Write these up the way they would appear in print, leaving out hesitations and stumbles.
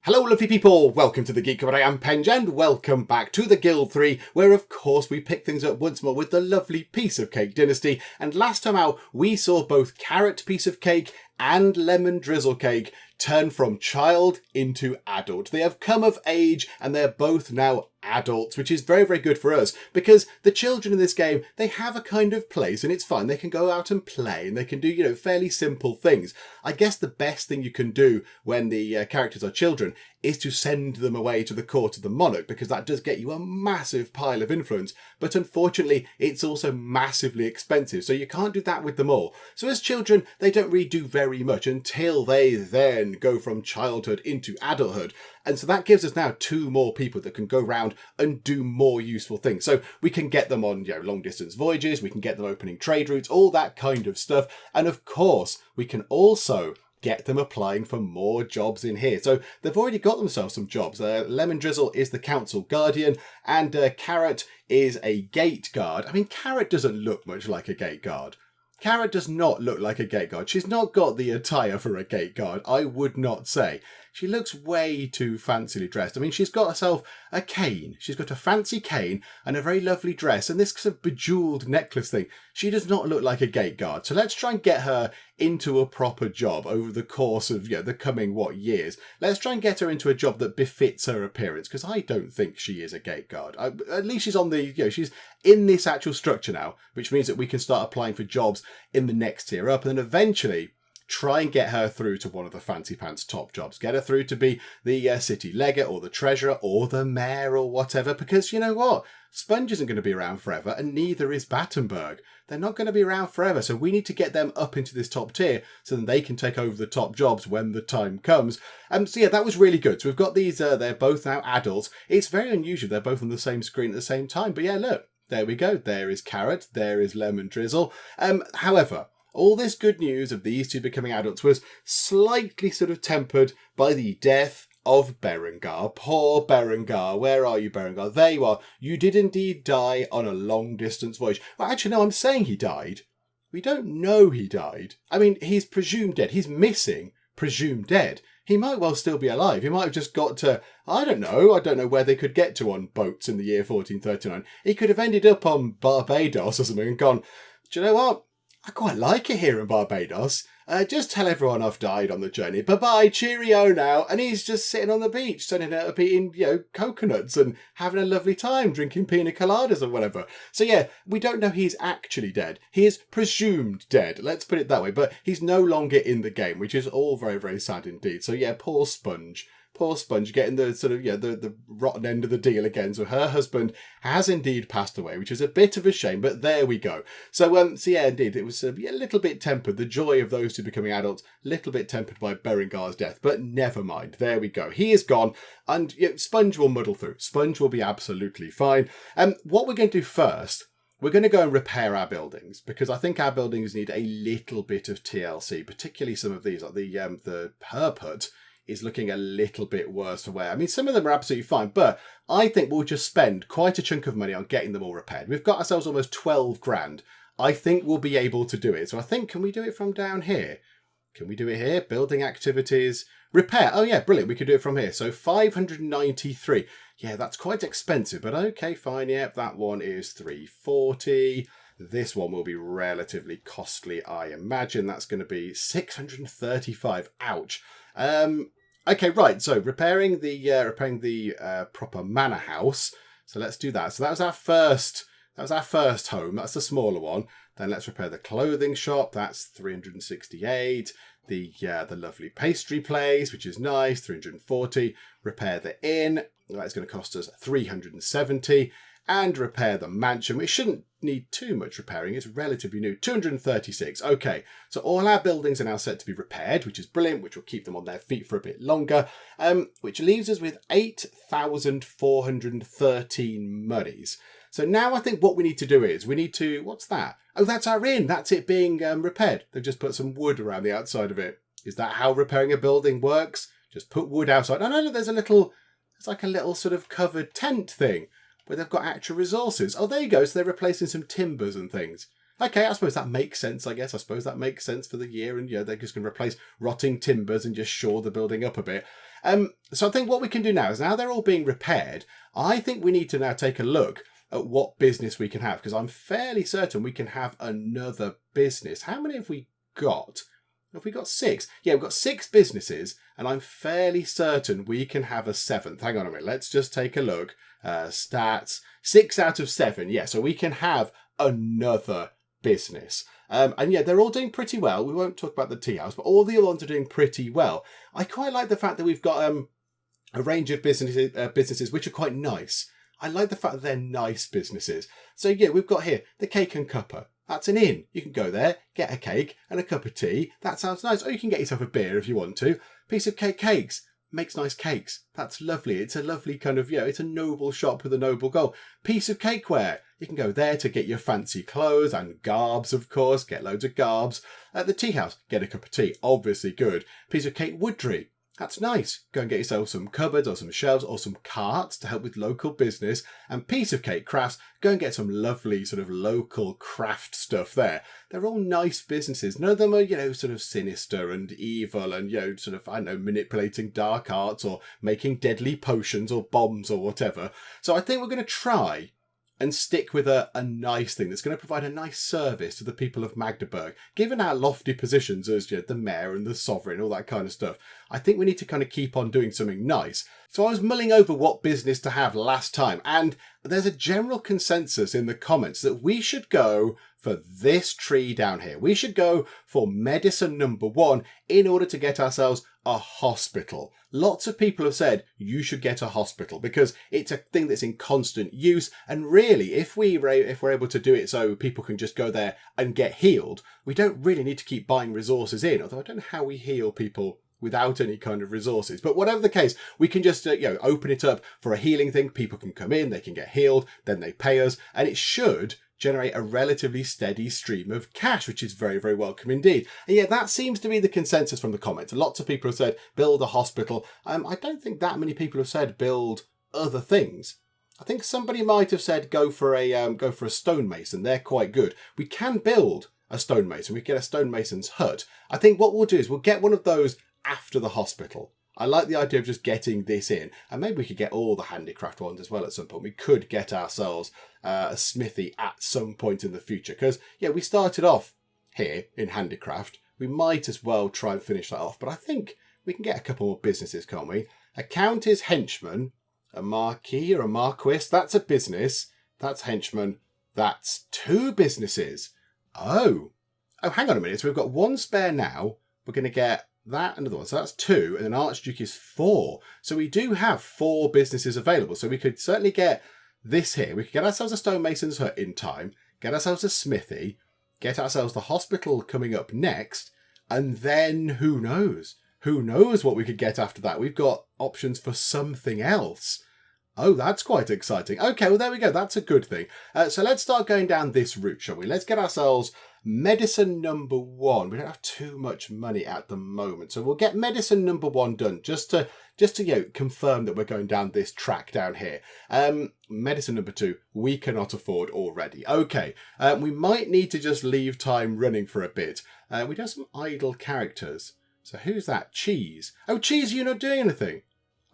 Hello lovely people, welcome to the Geek, I am Penge, and welcome back to the Guild 3, where of course we pick things up once more with the lovely Piece of Cake Dynasty. And last time out we saw both Carrot Piece of Cake and Lemon Drizzle Cake turn from child into adult. They have come of age and they're both now adults, which is very, very good for us because the children in this game, they have a kind of place and it's fine. They can go out and play and they can do, fairly simple things. I guess the best thing you can do when the characters are children is to send them away to the court of the monarch, because that does get you a massive pile of influence. But unfortunately, it's also massively expensive. So you can't do that with them all. So as children, they don't really do very much until they then go from childhood into adulthood. And so that gives us now two more people that can go around and do more useful things. So we can get them on long distance voyages, we can get them opening trade routes, all that kind of stuff. And of course, we can also get them applying for more jobs in here. So they've already got themselves some jobs. Lemon Drizzle is the council guardian and Carrot is a gate guard. I mean, Carrot doesn't look much like a gate guard. Carrot does not look like a gate guard. She's not got the attire for a gate guard, I would not say. She looks way too fancily dressed. I mean, she's got herself a cane. She's got a fancy cane and a very lovely dress and this sort of bejeweled necklace thing. She does not look like a gate guard. So let's try and get her into a proper job over the course of the coming, years. Let's try and get her into a job that befits her appearance, because I don't think she is a gate guard. At least she's on the, she's in this actual structure now, which means that we can start applying for jobs in the next tier up and then eventually try and get her through to one of the fancy pants top jobs. Get her through to be the city legate or the treasurer or the mayor or whatever, because you know what? Sponge isn't going to be around forever and neither is Battenberg. They're not going to be around forever, so we need to get them up into this top tier so that they can take over the top jobs when the time comes. So yeah, that was really good. So we've got these, they're both now adults. It's very unusual they're both on the same screen at the same time, but yeah, look, there we go. There is Carrot, there is Lemon Drizzle. However, all this good news of these two becoming adults was slightly sort of tempered by the death of Berengar. Poor Berengar. Where are you, Berengar? There you are. You did indeed die on a long distance voyage. Well, actually, no, I'm saying he died. We don't know he died. I mean, he's presumed dead. He's missing, presumed dead. He might well still be alive. He might have just got to, I don't know where they could get to on boats in the year 1439. He could have ended up on Barbados or something and gone, do you know what? I quite like it here in Barbados. Just tell everyone I've died on the journey. Bye-bye, cheerio now. And he's just sitting on the beach, sunning up, eating, coconuts and having a lovely time, drinking pina coladas or whatever. So yeah, we don't know he's actually dead. He is presumed dead. Let's put it that way. But he's no longer in the game, which is all very, very sad indeed. So yeah, poor Sponge. Poor Sponge getting the sort of, the rotten end of the deal again. So her husband has indeed passed away, which is a bit of a shame, but there we go. So yeah, indeed, it was a little bit tempered. The joy of those two becoming adults, a little bit tempered by Berengar's death, but never mind. There we go. He is gone and Sponge will muddle through. Sponge will be absolutely fine. What we're going to do first, we're going to go and repair our buildings because I think our buildings need a little bit of TLC, particularly some of these, like the herb hut is looking a little bit worse for wear. I mean, some of them are absolutely fine, but I think we'll just spend quite a chunk of money on getting them all repaired. We've got ourselves almost 12 grand. I think we'll be able to do it. So I think, can we do it from down here? Can we do it here? Building activities, repair. Oh yeah, brilliant. We could do it from here. So 593. Yeah, that's quite expensive, but okay, fine. Yep, that one is 340. This one will be relatively costly, I imagine. That's going to be 635. Ouch. Okay, right. So repairing the proper manor house. So let's do that. So that was our first home. That's the smaller one. Then let's repair the clothing shop. That's 368. The lovely pastry place, which is nice, 340. Repair the inn. That's going to cost us 370. And repair the mansion, which shouldn't need too much repairing. It's relatively new. 236. Okay, so all our buildings are now set to be repaired, which is brilliant, which will keep them on their feet for a bit longer, which leaves us with 8,413 monies. So now I think what we need to do is we need to, what's that? Oh, that's our inn. That's it being repaired. They've just put some wood around the outside of it. Is that how repairing a building works? Just put wood outside. Oh, no, there's like a little sort of covered tent thing where they've got actual resources. Oh, there you go. So they're replacing some timbers and things. Okay, I suppose that makes sense, I guess. I suppose that makes sense for the year. And, they're just going to replace rotting timbers and just shore the building up a bit. So I think what we can do now is, now they're all being repaired, I think we need to now take a look at what business we can have, because I'm fairly certain we can have another business. How many have we got? Have we got 6? Yeah, we've got 6 businesses, and I'm fairly certain we can have a 7th. Hang on a minute, let's just take a look. Stats, 6 out of 7. Yeah, so we can have another business. And yeah, they're all doing pretty well. We won't talk about the tea house, but all the other ones are doing pretty well. I quite like the fact that we've got a range of businesses which are quite nice. I like the fact that they're nice businesses. So yeah, we've got here the Cake and Cuppa. That's an inn. You can go there, get a cake and a cup of tea. That sounds nice. Or you can get yourself a beer if you want to. Piece of Cake Cakes makes nice cakes. That's lovely. It's a lovely kind of, it's a noble shop with a noble goal. Piece of Cakeware. You can go there to get your fancy clothes and garbs, of course. Get loads of garbs. At the tea house, get a cup of tea. Obviously good. Piece of Cake Woodry. That's nice. Go and get yourself some cupboards or some shelves or some carts to help with local business. And Piece of Cake Crafts, go and get some lovely sort of local craft stuff there. They're all nice businesses. None of them are, sort of sinister and evil and, sort of, manipulating dark arts or making deadly potions or bombs or whatever. So I think we're going to try and stick with a nice thing that's going to provide a nice service to the people of Magdeburg. Given our lofty positions as the mayor and the sovereign, all that kind of stuff, I think we need to kind of keep on doing something nice. So I was mulling over what business to have last time, and there's a general consensus in the comments that we should go for this tree down here. We should go for medicine number 1 in order to get ourselves a hospital. Lots of people have said you should get a hospital because it's a thing that's in constant use, and really if we're able to do it so people can just go there and get healed, we don't really need to keep buying resources in, although I don't know how we heal people without any kind of resources. But whatever the case, we can just open it up for a healing thing. People can come in, they can get healed, then they pay us, and it should generate a relatively steady stream of cash, which is very, very welcome indeed. And yeah, that seems to be the consensus from the comments. Lots of people have said build a hospital. I don't think that many people have said build other things. I think somebody might have said go for a stonemason. They're quite good. We can build a stonemason. We can get a stonemason's hut. I think what we'll do is we'll get one of those after the hospital. I like the idea of just getting this in, and maybe we could get all the handicraft ones as well at some point. We could get ourselves a smithy at some point in the future, because we started off here in handicraft. We might as well try and finish that off, but I think we can get a couple more businesses, can't we? A count is henchman, a marquis or a marquis, that's a business, that's henchman, that's 2 businesses. Oh, hang on a minute, so we've got 1 spare now, we're going to get that, another one, so that's 2, and an archduke is 4. So we do have 4 businesses available, so we could certainly get this here. We could get ourselves a stonemason's hut in time, get ourselves a smithy, get ourselves the hospital coming up next, and then who knows what we could get after that. We've got options for something else. Oh, that's quite exciting. Okay, well, there we go. That's a good thing. So let's start going down this route, shall we? Let's get ourselves medicine number 1. We don't have too much money at the moment, so we'll get medicine number 1 done just to confirm that we're going down this track down here. Medicine number 2 we cannot afford already. Okay, we might need to just leave time running for a bit. We do have some idle characters. So who's that? Cheese. Oh, Cheese, you're not doing anything.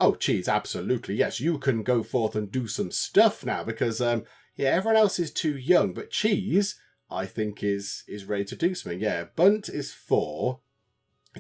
Oh, Cheese, absolutely, yes, you can go forth and do some stuff now because everyone else is too young, but Cheese, I think, is ready to do something. Yeah, Bunt is 4,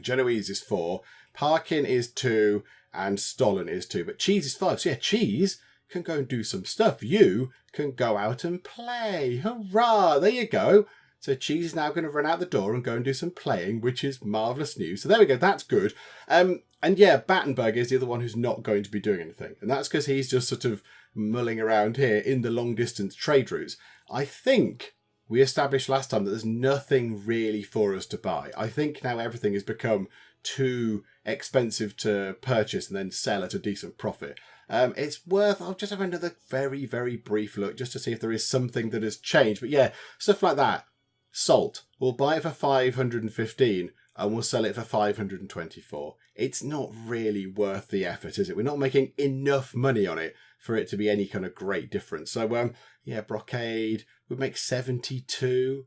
Genoese is 4, Parkin is 2, and Stollen is 2, but Cheese is 5. So yeah, Cheese can go and do some stuff. You can go out and play. Hurrah! There you go. So Cheese is now going to run out the door and go and do some playing, which is marvellous news. So there we go, that's good. And yeah, Battenberg is the other one who's not going to be doing anything. And that's because he's just sort of mulling around here in the long distance trade routes. I think we established last time that there's nothing really for us to buy. I think now everything has become too expensive to purchase and then sell at a decent profit. It's worth, I'll just have another very, very brief look just to see if there is something that has changed. But yeah, stuff like that. Salt, we'll buy it for 515 and we'll sell it for 524. It's not really worth the effort, is it? We're not making enough money on it for it to be any kind of great difference. So yeah, brocade would make 72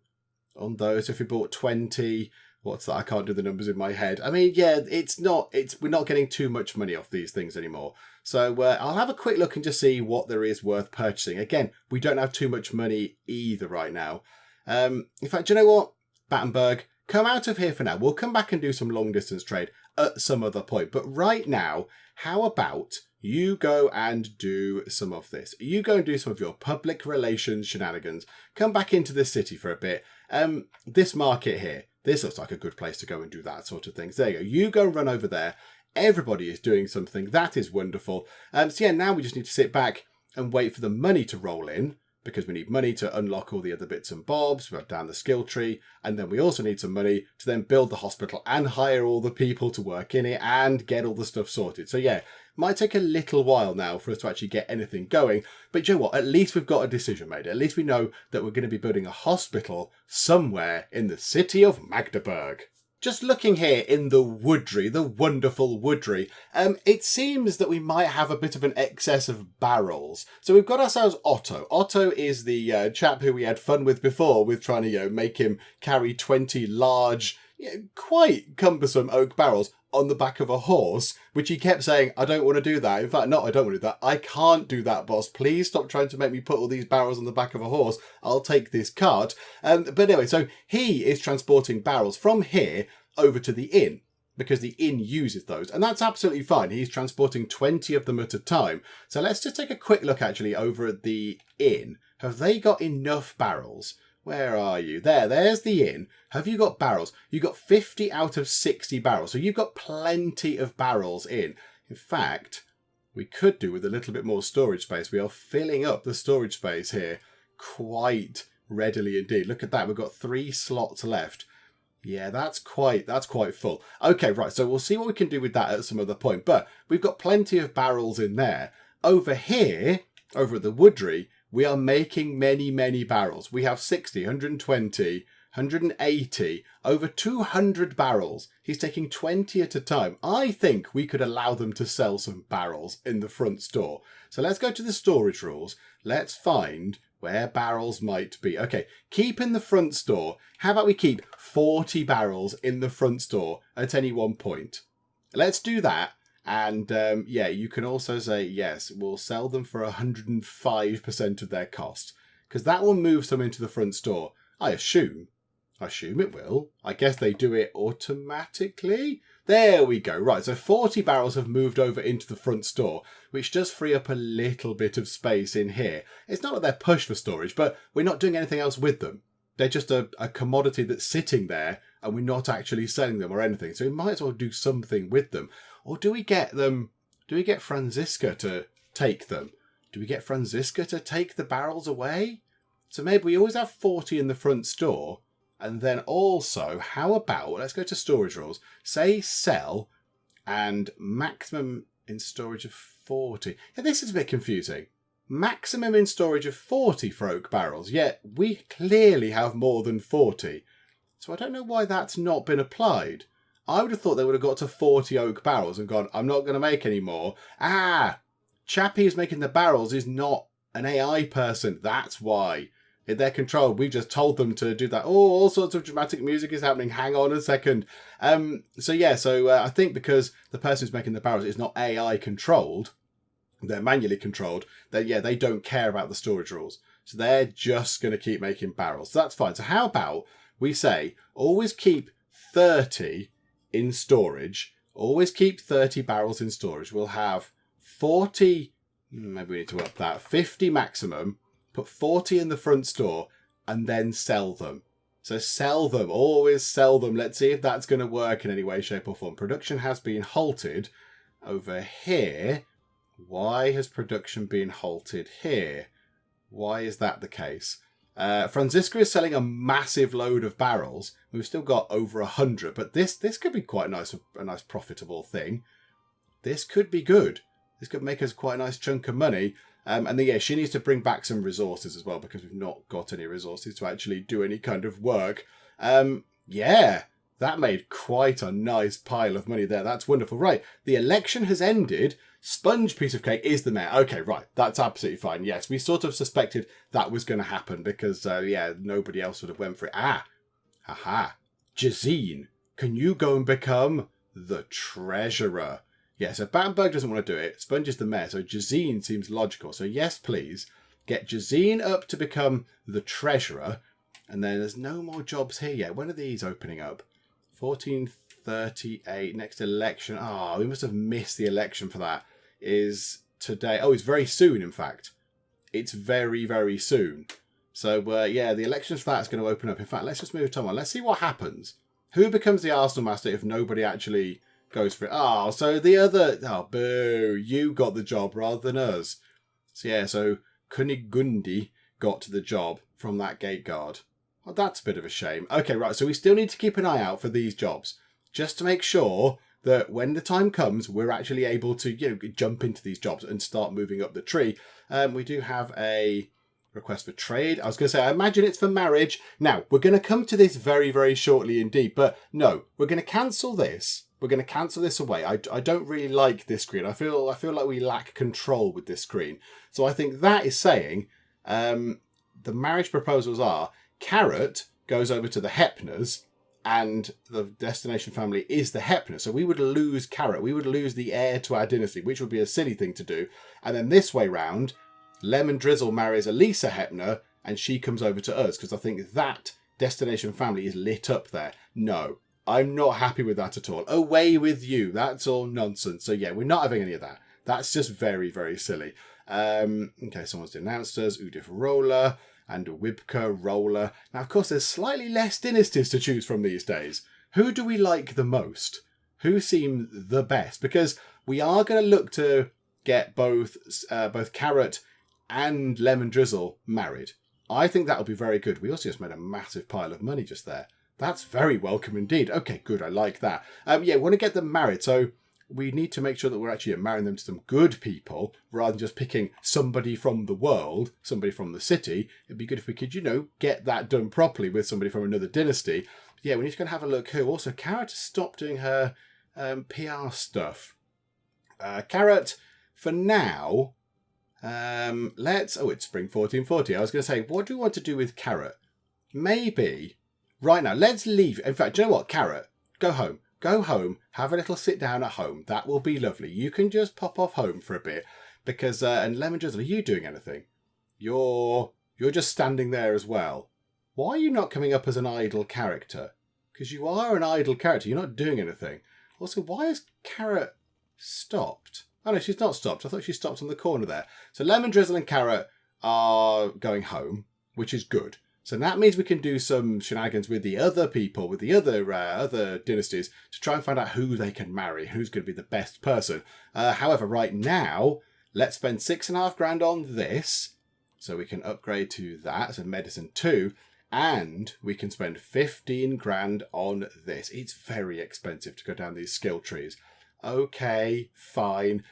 on those. If we bought 20, What's that? I can't do the numbers in my head. I mean, yeah, we're not getting too much money off these things anymore. So I'll have a quick look and just see what there is worth purchasing. Again, we don't have too much money either right now. In fact, do you know what? Battenberg, come out of here for now. We'll come back and do some long distance trade at some other point. But right now, how about you go and do some of this? You go and do some of your public relations shenanigans. Come back into the city for a bit. This market here, this looks like a good place to go and do that sort of thing. So there you go. You go run over there. Everybody is doing something. That is wonderful. So yeah, now we just need to sit back and wait for the money to roll in, because we need money to unlock all the other bits and bobs. We've got down the skill tree. And then we also need some money to then build the hospital and hire all the people to work in it and get all the stuff sorted. So yeah, might take a little while now for us to actually get anything going. But you know what? At least we've got a decision made. At least we know that we're going to be building a hospital somewhere in the city of Magdeburg. Just looking here in the woodry, the wonderful woodry, it seems that we might have a bit of an excess of barrels. So we've got ourselves Otto. Otto is the chap who we had fun with before, with trying to make him carry 20 large, quite cumbersome oak barrels on the back of a horse, which he kept saying, I don't want to do that. In fact, no, I don't want to do that. I can't do that, boss. Please stop trying to make me put all these barrels on the back of a horse. I'll take this cart. But anyway, so he is transporting barrels from here over to the inn, because the inn uses those. And that's absolutely fine. He's transporting 20 of them at a time. So let's just take a quick look actually over at the inn. Have they got enough barrels? Where are you? There's the inn. Have you got barrels? You've got 50 out of 60 barrels. So you've got plenty of barrels in. In fact, we could do with a little bit more storage space. We are filling up the storage space here quite readily indeed. Look at that. We've got 3 slots left. Yeah, that's quite full. Okay, right. So we'll see what we can do with that at some other point. But we've got plenty of barrels in there. Over here, over at the woodry, we are making many, many barrels. We have 60, 120, 180, over 200 barrels. He's taking 20 at a time. I think we could allow them to sell some barrels in the front store. So let's go to the storage rules. Let's find where barrels might be. Okay, keep in the front store. How about we keep 40 barrels in the front store at any one point? Let's do that. And yeah, you can also say, yes, we'll sell them for 105% of their cost, because that will move some into the front store. I assume it will. I guess they do it automatically. There we go. Right, so 40 barrels have moved over into the front store, which does free up a little bit of space in here. It's not that they're pushed for storage, but we're not doing anything else with them. They're just a commodity that's sitting there, and we're not actually selling them or anything. So we might as well do something with them. Or do we get them? Do we get Franziska to take them? Do we get Franziska to take the barrels away? So maybe we always have 40 in the front store. And then also, how about, let's go to storage rules. Say sell and maximum in storage of 40. Yeah, this is a bit confusing. Maximum in storage of 40 for oak barrels, yet we clearly have more than 40. So I don't know why that's not been applied. I would have thought they would have got to 40 oak barrels and gone, I'm not going to make any more. Chappie who's making the barrels is not an AI person. That's why. In their control, we just told them to do that. Oh, all sorts of dramatic music is happening. Hang on a second. So I think because the person who's making the barrels is not AI controlled, they're manually controlled, then yeah, they don't care about the storage rules. So they're just going to keep making barrels. So that's fine. So how about we say, always keep 30 in storage. Always keep 30 barrels in storage. We'll have 40, maybe we need to up that, 50 maximum, put 40 in the front store, and then sell them. So sell them, always sell them. Let's see if that's going to work in any way, shape or form. Production has been halted over here. Why has production been halted here? Why is that the case? Franziska is selling a massive load of barrels. We've still got over 100, but this could be quite a nice profitable thing. This could be good. This could make us quite a nice chunk of money. And then, yeah, she needs to bring back some resources as well, because we've not got any resources to actually do any kind of work. Yeah, that made quite a nice pile of money there. That's wonderful. Right, the election has ended. Sponge piece of cake is the mayor. Okay, right, that's absolutely fine. Yes, we sort of suspected that was going to happen because, yeah, nobody else would have went for it. Jazine. can you go and become the treasurer? Yeah, so Battenberg doesn't want to do it. Sponge is the mayor, so Jazine seems logical. So yes, please. Get Jazine up to become the treasurer. And then there's no more jobs here yet. When are these opening up? 1438, next election. Oh, we must have missed the election for that. Is today. Oh, it's very soon, in fact. It's very, very soon. So, yeah, the elections for that is going to open up. In fact, let's just move on. Let's see what happens. Who becomes the Arsenal master if nobody actually goes for it? Oh, so the other... Oh, boo. You got the job rather than us. So, yeah, so Kunigunde got the job from that gate guard. Well, that's a bit of a shame. Okay, right, so we still need to keep an eye out for these jobs. Just to make sure that when the time comes, we're actually able to, jump into these jobs and start moving up the tree. We do have a request for trade. I was going to say, I imagine it's for marriage. Now, we're going to come to this very, very shortly indeed. But no, we're going to cancel this. We're going to cancel this away. I don't really like this screen. I feel like we lack control with this screen. So I think that is saying the marriage proposals are Carrot goes over to the Hepners and the destination family is the Hepner. So we would lose Carrot. We would lose the heir to our dynasty, which would be a silly thing to do. And then this way round, Lemon Drizzle marries Elisa Hepner and she comes over to us because I think that destination family is lit up there. No, I'm not happy with that at all. Away with you. That's all nonsense. So yeah, we're not having any of that. That's just very, very silly. Okay, someone's denounced us. Udif Roller and Wibka Roller. Now, of course, there's slightly less dynasties to choose from these days. Who do we like the most? Who seem the best? Because we are going to look to get both Carrot and Lemon Drizzle married. I think that'll be very good. We also just made a massive pile of money just there. That's very welcome indeed. Okay, good. I like that. Yeah, we want to get them married. So we need to make sure that we're actually marrying them to some good people rather than just picking somebody from the world, somebody from the city. It'd be good if we could, get that done properly with somebody from another dynasty. But yeah, we need to go and have a look who. Also, Carrot has stopped doing her PR stuff. Carrot, for now, it's spring 1440. I was going to say, what do we want to do with Carrot? Maybe, right now, let's leave. In fact, do you know what? Carrot, go home. Go home, have a little sit down at home. That will be lovely. You can just pop off home for a bit because, and Lemon Drizzle, are you doing anything? You're just standing there as well. Why are you not coming up as an idle character? Because you are an idle character. You're not doing anything. Also, why has Carrot stopped? Oh no, she's not stopped. I thought she stopped on the corner there. So Lemon Drizzle and Carrot are going home, which is good. So that means we can do some shenanigans with the other people, with the other dynasties, to try and find out who they can marry, who's going to be the best person. However, right now, let's spend $6,500 on this, so we can upgrade to that, so medicine 2, and we can spend $15,000 on this. It's very expensive to go down these skill trees. Okay, fine.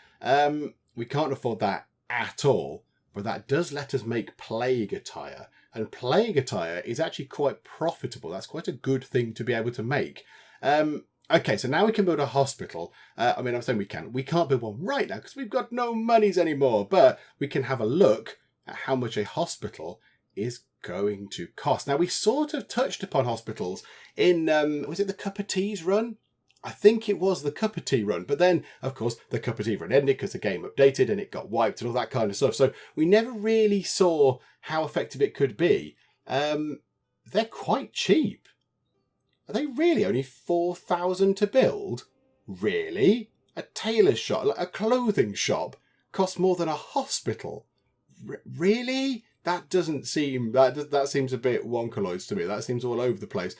We can't afford that at all, but that does let us make plague attire. And plague attire is actually quite profitable. That's quite a good thing to be able to make. Okay, so now we can build a hospital. I'm saying we can. We can't build one right now because we've got no monies anymore. But we can have a look at how much a hospital is going to cost. Now, we sort of touched upon hospitals in, was it the Cup of Tea's run? I think it was the Cup of Tea run, but then, of course, the Cup of Tea run ended because the game updated and it got wiped and all that kind of stuff. So we never really saw how effective it could be. They're quite cheap. Are they really only 4,000 to build? Really? A tailor shop, a clothing shop, costs more than a hospital? Really? That doesn't seem... That seems a bit wonkaloids to me. That seems all over the place.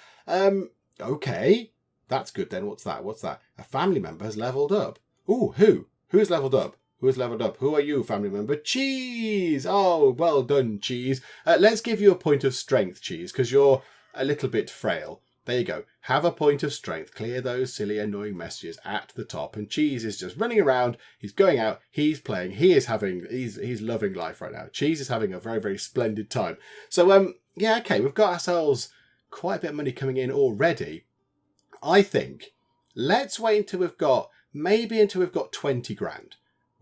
Okay. That's good then. What's that? A family member has leveled up. Ooh, who? Who has leveled up? Who has leveled up? Who are you, family member? Cheese! Oh, well done, Cheese. Let's give you a point of strength, Cheese, because you're a little bit frail. There you go. Have a point of strength. Clear those silly, annoying messages at the top. And Cheese is just running around. He's going out. He's playing. He's loving life right now. Cheese is having a very, very splendid time. So, yeah, okay. We've got ourselves quite a bit of money coming in already. I think let's wait until we've got 20 grand.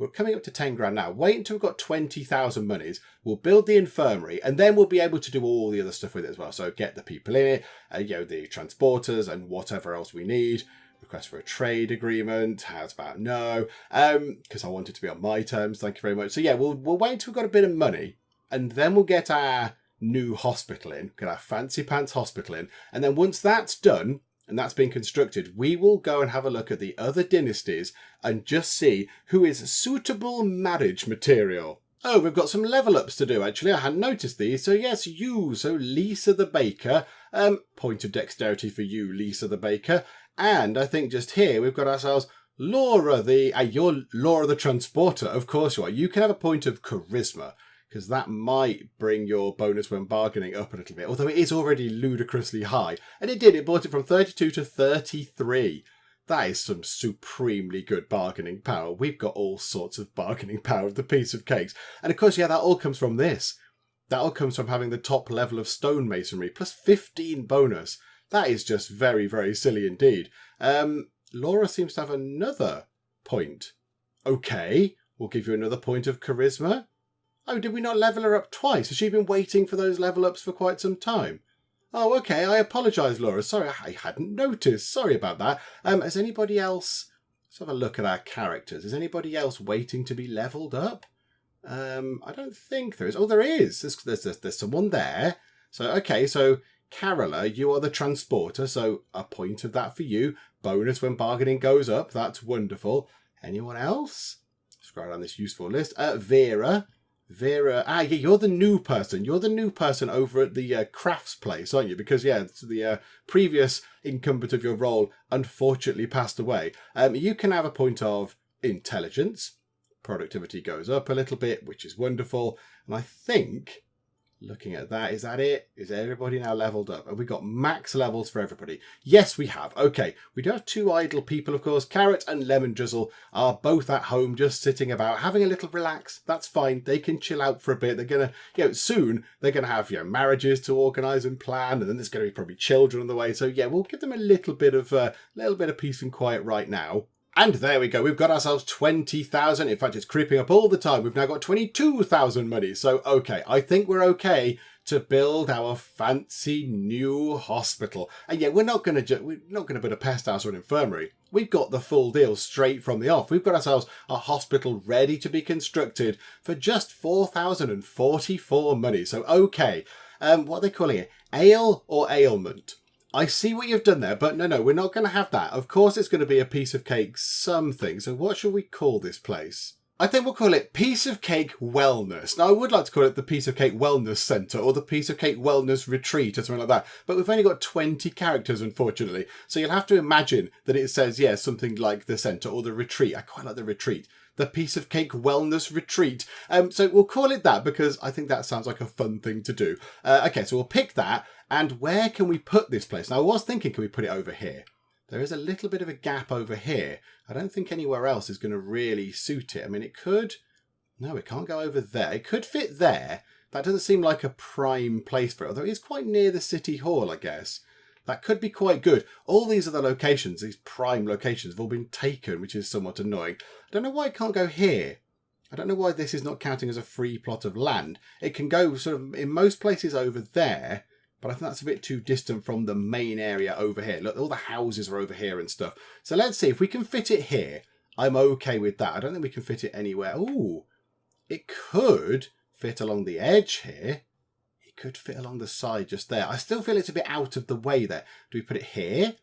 we're coming up to 10 grand now. Wait until we've got 20,000 monies. We'll build the infirmary, and then we'll be able to do all the other stuff with it as well. So get the people in it, the transporters and whatever else we need. Request for a trade agreement. How's about no? Because I want it to be on my terms. Thank you very much. So yeah, we'll wait until we've got a bit of money, and then we'll get our new hospital in, get our fancy pants hospital in, and then once that's done and that's been constructed, we will go and have a look at the other dynasties and just see who is suitable marriage material. Oh, we've got some level ups to do, actually. I hadn't noticed these. So yes, you. So Lisa the baker. Point of dexterity for you, Lisa the baker. And I think just here we've got ourselves Laura you're Laura the transporter. Of course you are. You can have a point of charisma, because that might bring your bonus when bargaining up a little bit. Although it is already ludicrously high. And it brought it from 32 to 33. That is some supremely good bargaining power. We've got all sorts of bargaining power with the piece of cakes. And of course, yeah, that all comes from this. That all comes from having the top level of stonemasonry, plus 15 bonus. That is just very, very silly indeed. Laura seems to have another point. Okay, we'll give you another point of charisma. Oh, did we not level her up twice? Has she been waiting for those level ups for quite some time? Oh, okay, I apologise, Laura. Sorry, I hadn't noticed. Sorry about that. Has anybody else... Let's have a look at our characters. Is anybody else waiting to be levelled up? I don't think there is. Oh, there is. There's someone there. So, okay, so... Carola, you are the transporter, so a point of that for you. Bonus when bargaining goes up. That's wonderful. Anyone else? Scroll down this useful list. Vera, yeah, you're the new person. You're the new person over at the crafts place, aren't you? Because, yeah, the previous incumbent of your role unfortunately passed away. You can have a point of intelligence. Productivity goes up a little bit, which is wonderful. And I think... Looking at that, is that it? Is everybody now leveled up? Have we got max levels for everybody? Yes, we have. Okay, we do have two idle people, of course. Carrot and Lemon Drizzle are both at home, just sitting about, having a little relax. That's fine. They can chill out for a bit. They're going to, soon they're going to have, marriages to organise and plan, and then there's going to be probably children on the way. So yeah, we'll give them a little bit of peace and quiet right now. And there we go. We've got ourselves 20,000. In fact, it's creeping up all the time. We've now got 22,000 money. So, okay, I think we're okay to build our fancy new hospital. And yeah, we're not going to build a pest house or an infirmary. We've got the full deal straight from the off. We've got ourselves a hospital ready to be constructed for just 4,044 money. So, okay, what are they calling it? Ale or ailment? I see what you've done there, but no, we're not going to have that. Of course, it's going to be a piece of cake something. So what shall we call this place? I think we'll call it Piece of Cake Wellness. Now, I would like to call it the Piece of Cake Wellness Centre or the Piece of Cake Wellness Retreat or something like that. But we've only got 20 characters, unfortunately. So you'll have to imagine that it says, yeah, something like the centre or the retreat. I quite like the retreat. The Piece of Cake Wellness Retreat. So we'll call it that because I think that sounds like a fun thing to do. Okay, so we'll pick that. And where can we put this place? Now, I was thinking, can we put it over here? There is a little bit of a gap over here. I don't think anywhere else is going to really suit it. I mean, it could... No, it can't go over there. It could fit there. That doesn't seem like a prime place for it, although it is quite near the city hall, I guess. That could be quite good. All these other locations, these prime locations, have all been taken, which is somewhat annoying. I don't know why it can't go here. I don't know why this is not counting as a free plot of land. It can go sort of in most places over there, but I think that's a bit too distant from the main area over here. Look, all the houses are over here and stuff. So let's see if we can fit it here. I'm okay with that. I don't think we can fit it anywhere. Ooh, it could fit along the edge here. It could fit along the side just there. I still feel it's a bit out of the way there. Do we put it here?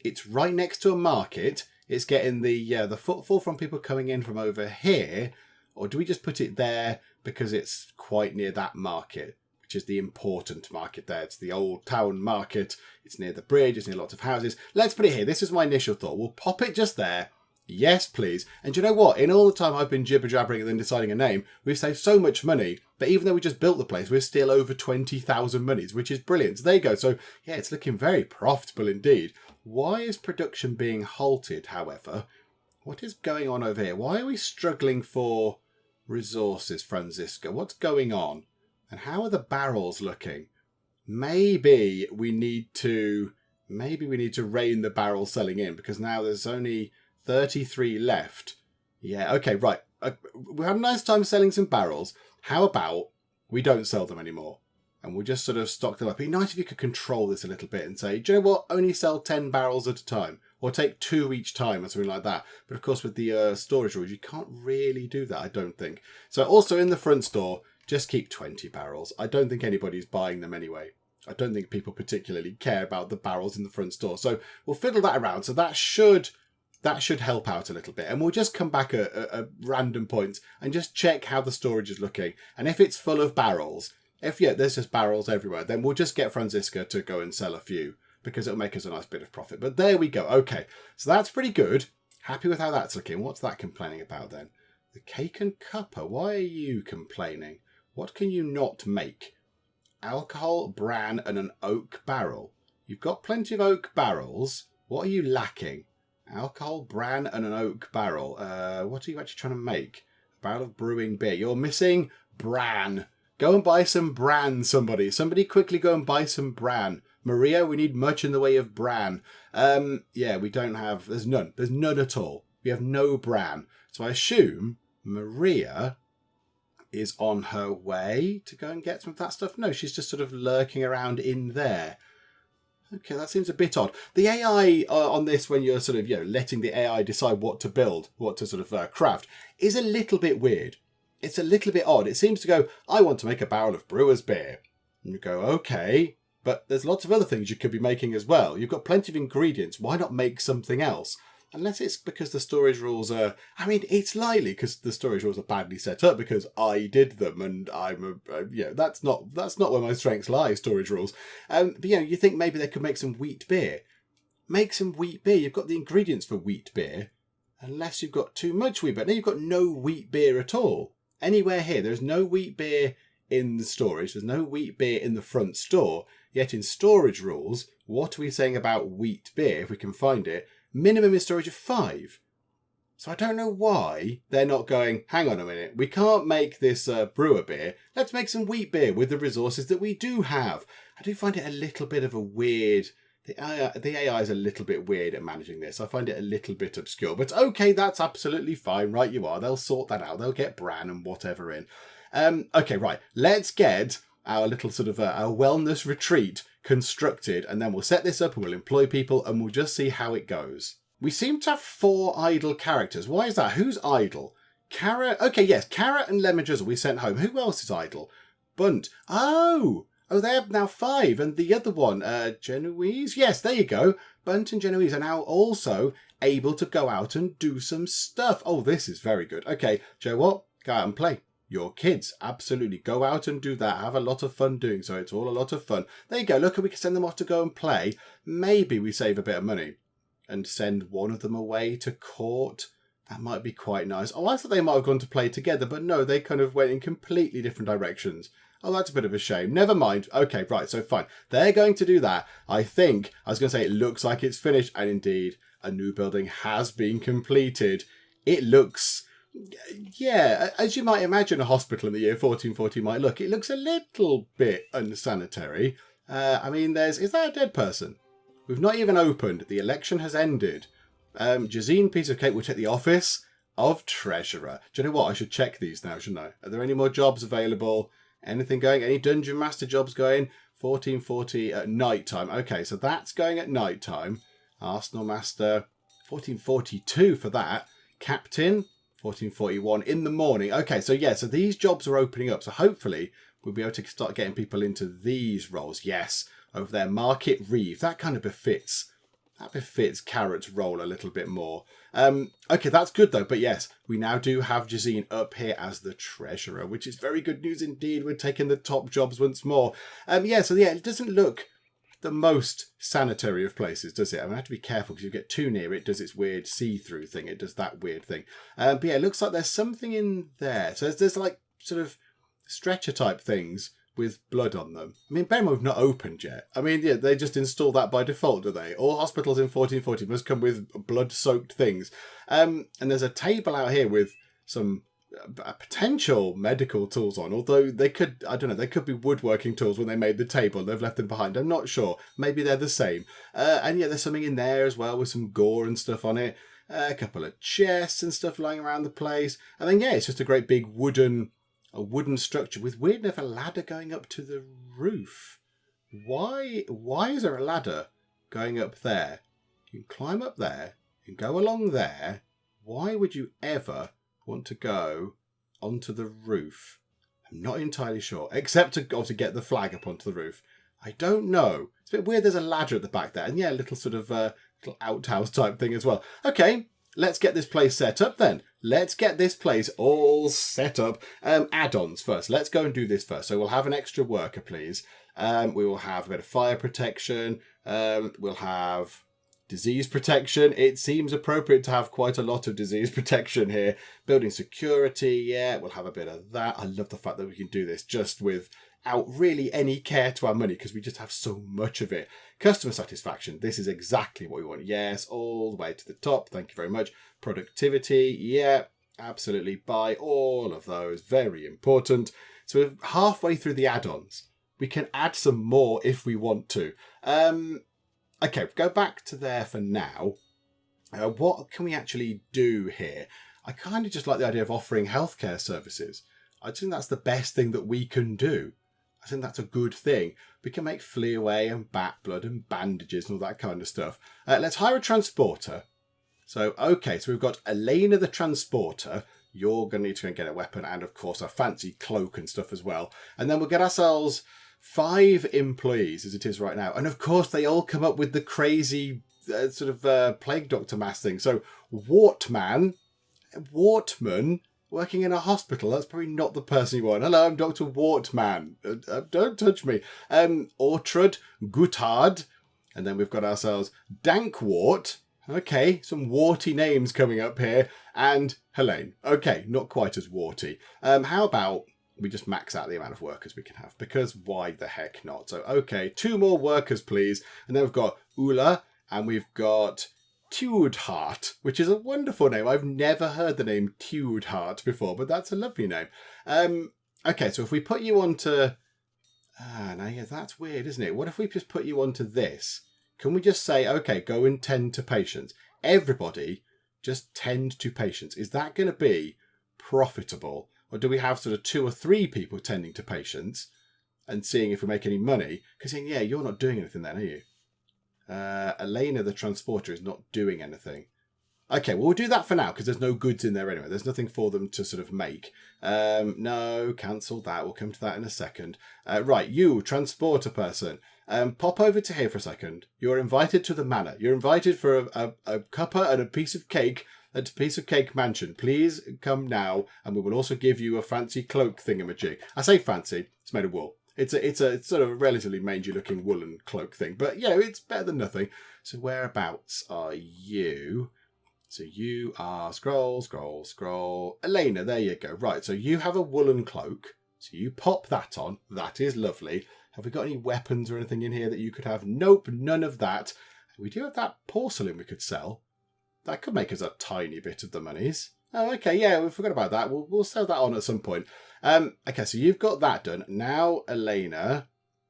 It's right next to a market. It's getting the footfall from people coming in from over here. Or do we just put it there because it's quite near that market, which is the important market there? It's the old town market. It's near the bridge. It's near lots of houses. Let's put it here. This is my initial thought. We'll pop it just there. Yes, please. And do you know what? In all the time I've been jibber-jabbering and then deciding a name, we've saved so much money that even though we just built the place, we're still over 20,000 monies, which is brilliant. So there you go. So yeah, it's looking very profitable indeed. Why is production being halted, however? What is going on over here? Why are we struggling for resources, Francisco? What's going on? And how are the barrels looking? Maybe we need to rein the barrel selling in because now there's only 33 left. Yeah, okay, right. we had a nice time selling some barrels. How about we don't sell them anymore? And we'll just sort of stock them up. It'd be nice if you could control this a little bit and say, do you know what? Only sell 10 barrels at a time. Or take 2 each time or something like that. But of course, with the storage rules, you can't really do that, I don't think. So also in the front store, just keep 20 barrels. I don't think anybody's buying them anyway. I don't think people particularly care about the barrels in the front store. So we'll fiddle that around. So that should help out a little bit. And we'll just come back at random points and just check how the storage is looking. And if it's full of barrels, there's just barrels everywhere, then we'll just get Franziska to go and sell a few because it'll make us a nice bit of profit. But there we go. Okay, so that's pretty good. Happy with how that's looking. What's that complaining about then? The cake and cuppa. Why are you complaining? What can you not make? Alcohol, bran, and an oak barrel. You've got plenty of oak barrels. What are you lacking? Alcohol, bran, and an oak barrel. What are you actually trying to make? A barrel of brewing beer. You're missing bran. Go and buy some bran, somebody. Somebody quickly go and buy some bran. Maria, we need much in the way of bran. We don't have... There's none. There's none at all. We have no bran. So I assume Maria is on her way to go and get some of that stuff. No, she's just sort of lurking around in there. Okay, that seems a bit odd. The AI on this, when you're sort of, letting the AI decide what to build, what to sort of craft, is a little bit weird. It's a little bit odd. It seems to go, I want to make a barrel of brewer's beer. And you go, okay, but there's lots of other things you could be making as well. You've got plenty of ingredients. Why not make something else? Unless it's because the storage rules are... I mean, it's likely because the storage rules are badly set up because I did them and I'm that's not where my strengths lie, storage rules. But you think maybe they could make some wheat beer. Make some wheat beer. You've got the ingredients for wheat beer. Unless you've got too much wheat beer. Now you've got no wheat beer at all. Anywhere here, there's no wheat beer in the storage. There's no wheat beer in the front store. Yet in storage rules, what are we saying about wheat beer, if we can find it? Minimum in storage of 5. So I don't know why they're not going, hang on a minute, we can't make this brewer beer. Let's make some wheat beer with the resources that we do have. I do find it a little bit of a weird... The AI is a little bit weird at managing this. I find it a little bit obscure. But okay, that's absolutely fine. Right, you are. They'll sort that out. They'll get bran and whatever in. Okay, right. Let's get our little sort of our wellness retreat constructed. And then we'll set this up and we'll employ people and we'll just see how it goes. We seem to have 4 idle characters. Why is that? Who's idle? Carrot. Okay, yes. Carrot and Lemon Drizzle we sent home. Who else is idle? Bunt. Oh, they have now 5. And the other one, Genoese? Yes, there you go. Bunt and Genoese are now also able to go out and do some stuff. Oh, this is very good. Okay, do you know what? Go out and play. Your kids, absolutely. Go out and do that. Have a lot of fun doing so. It's all a lot of fun. There you go. Look, we can send them off to go and play. Maybe we save a bit of money and send one of them away to court. That might be quite nice. Oh, I thought they might have gone to play together, but no, they kind of went in completely different directions. Oh, that's a bit of a shame. Never mind. Okay, right, so fine. They're going to do that. I think, I was going to say, it looks like it's finished. And indeed, a new building has been completed. It looks, yeah, as you might imagine a hospital in the year 1440 might look. It looks a little bit unsanitary. I mean, is that a dead person? We've not even opened. The election has ended. Jazine Piece of Cake will take the office of Treasurer. Do you know what? I should check these now, shouldn't I? Are there any more jobs available? Anything going? Any Dungeon Master jobs going? 1440 at night time. Okay, so that's going at night time. Arsenal Master, 1442 for that. Captain, 1441 in the morning. Okay, so yeah, so these jobs are opening up. So hopefully we'll be able to start getting people into these roles. Yes, over there, Market Reeve. That kind of befits. That befits Carrot's role a little bit more. Okay, that's good though. But yes, we now do have Jazine up here as the treasurer, which is very good news indeed. We're taking the top jobs once more. It doesn't look the most sanitary of places, does it? I mean, I have to be careful because you get too near it does its weird see-through thing. It does that weird thing. But yeah, it looks like there's something in there. So there's like sort of stretcher type things with blood on them. I mean, Berengar have not opened yet. I mean, yeah, they just install that by default, do they? All hospitals in 1440 must come with blood-soaked things. And there's a table out here with some potential medical tools on, although they could, I don't know, they could be woodworking tools when they made the table. They've left them behind. I'm not sure. Maybe they're the same. And yeah, there's something in there as well with some gore and stuff on it. a couple of chests and stuff lying around the place. And then, yeah, it's just a great big wooden structure with weird enough a ladder going up to the roof. Why is there a ladder going up there? You can climb up there and go along there. Why would you ever want to go onto the roof? I'm not entirely sure, except to obviously get the flag up onto the roof. I don't know. It's a bit weird. There's a ladder at the back there, and yeah, a little sort of little outhouse type thing as well. Okay, let's get this place set up then. Let's get this place all set up. Add-ons first. Let's go and do this first. So we'll have an extra worker, please. We will have a bit of fire protection. We'll have disease protection. It seems appropriate to have quite a lot of disease protection here. Building security, yeah, we'll have a bit of that. I love the fact that we can do this just without really any care to our money because we just have so much of it. Customer satisfaction, this is exactly what we want. Yes, all the way to the top. Thank you very much. Productivity, yeah, absolutely. Buy all of those. Very important. So we're halfway through the add-ons. We can add some more if we want to. Okay, go back to there for now. What can we actually do here? I kind of just like the idea of offering healthcare services. I think that's the best thing that we can do. I think that's a good thing. We can make flea away and bat blood and bandages and all that kind of stuff. Let's hire a transporter. So, okay, so we've got Elena the transporter. You're going to need to go and get a weapon and, of course, a fancy cloak and stuff as well. And then we'll get ourselves 5 employees as it is right now. And of course, they all come up with the crazy plague doctor mask thing. So Wortman working in a hospital. That's probably not the person you want. Hello, I'm Dr. Wortman. Don't touch me. Ortrud, Gutard. And then we've got ourselves Dankwart. Okay, some warty names coming up here. And Helene. Okay, not quite as warty. How about we just max out the amount of workers we can have? Because why the heck not? So, okay, 2 more workers, please. And then we've got Ula and we've got Tudhart, which is a wonderful name. I've never heard the name Tudhart before, but that's a lovely name. Okay, so if we put you onto... now, yeah, that's weird, isn't it? What if we just put you onto this? Can we just say, okay, go and tend to patients? Everybody just tend to patients. Is that going to be profitable? Or do we have sort of 2 or 3 people tending to patients and seeing if we make any money? Because, yeah, you're not doing anything then, are you? Elena, the transporter, is not doing anything. Okay, well, we'll do that for now because there's no goods in there anyway. There's nothing for them to sort of make. No, cancel that. We'll come to that in a second. Right, you, transporter person. Pop over to here for a second. You're invited to the manor. You're invited for a cuppa and a piece of cake at a piece of cake mansion. Please come now, and we will also give you a fancy cloak thingamajig. I say fancy, it's made of wool. It's sort of a relatively mangy-looking woolen cloak thing, but yeah, it's better than nothing. So whereabouts are you? So you are scroll. Elena, there you go. Right, so you have a woolen cloak. So you pop that on. That is lovely. Have we got any weapons or anything in here that you could have? Nope, none of that. We do have that porcelain we could sell. That could make us a tiny bit of the monies. Oh, okay, yeah, we forgot about that. We'll sell that on at some point. Okay, so you've got that done. Now, Elena,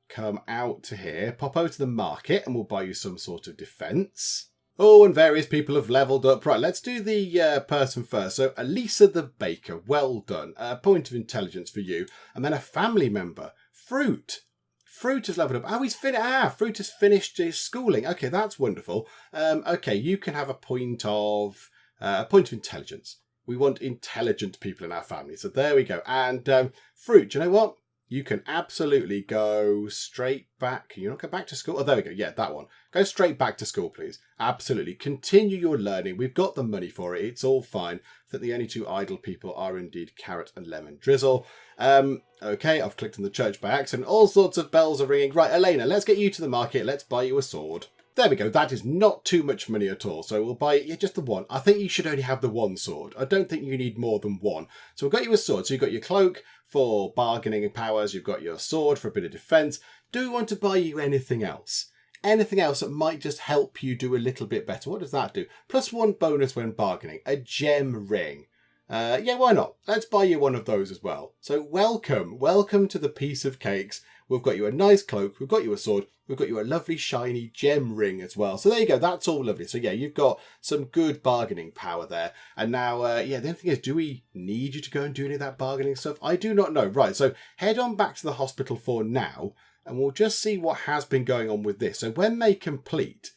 come out to here. Pop over to the market and we'll buy you some sort of defence. Oh, and various people have levelled up. Right, let's do the person first. So, Elisa the baker, well done. Point of intelligence for you. And then a family member, Fruit. Fruit has leveled up. Oh, Fruit has finished his schooling. Okay, that's wonderful. Okay, you can have a point of intelligence. We want intelligent people in our family. So there we go. And Fruit, do you know what? You can absolutely go straight back. Can you not go back to school? Oh, there we go. Yeah, that one. Go straight back to school, please. Absolutely. Continue your learning. We've got the money for it. It's all fine. I think the only 2 idle people are indeed Carrot and Lemon Drizzle. Okay, I've clicked on the church by accident. All sorts of bells are ringing. Right, Elena, let's get you to the market. Let's buy you a sword. There we go. That is not too much money at all. So we'll buy just the one. I think you should only have the 1 sword. I don't think you need more than 1. So we've got you a sword. So you've got your cloak for bargaining powers. You've got your sword for a bit of defence. Do we want to buy you anything else? Anything else that might just help you do a little bit better? What does that do? +1 bonus when bargaining. A gem ring. Yeah, why not? Let's buy you one of those as well. So welcome to the piece of cakes. We've got you a nice cloak, we've got you a sword, we've got you a lovely shiny gem ring as well. So there you go, that's all lovely. So yeah, you've got some good bargaining power there. And now, yeah, the only thing is, do we need you to go and do any of that bargaining stuff? I do not know. Right, so head on back to the hospital for now, and we'll just see what has been going on with this. So when they complete,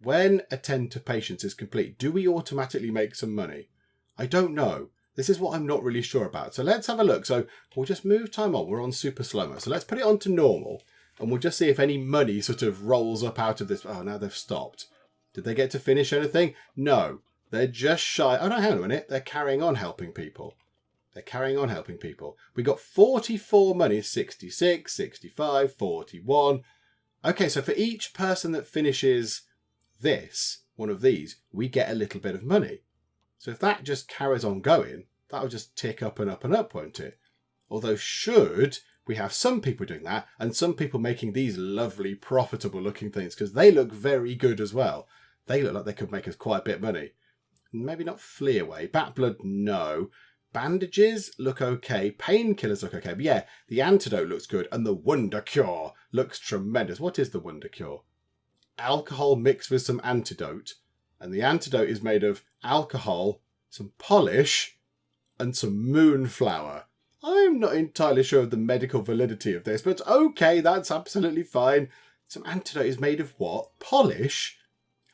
when attend to patients is complete, do we automatically make some money? I don't know. This is what I'm not really sure about. So let's have a look. So we'll just move time on. We're on super slow-mo. So let's put it on to normal. And we'll just see if any money sort of rolls up out of this. Oh, now they've stopped. Did they get to finish anything? No. They're just shy. Oh, no, hang on a minute. They're carrying on helping people. They're carrying on helping people. We got 44 money. 66, 65, 41. Okay, so for each person that finishes this, one of these, we get a little bit of money. So if that just carries on going, that'll just tick up and up and up, won't it? Although should we have some people doing that and some people making these lovely profitable looking things, because they look very good as well. They look like they could make us quite a bit of money. Maybe not flee away. Bat blood, no. Bandages look okay. Painkillers look okay. But yeah, the antidote looks good. And the wonder cure looks tremendous. What is the wonder cure? Alcohol mixed with some antidote. And the antidote is made of alcohol, some polish, and some moonflower. I'm not entirely sure of the medical validity of this, but okay, that's absolutely fine. Some antidote is made of what? Polish?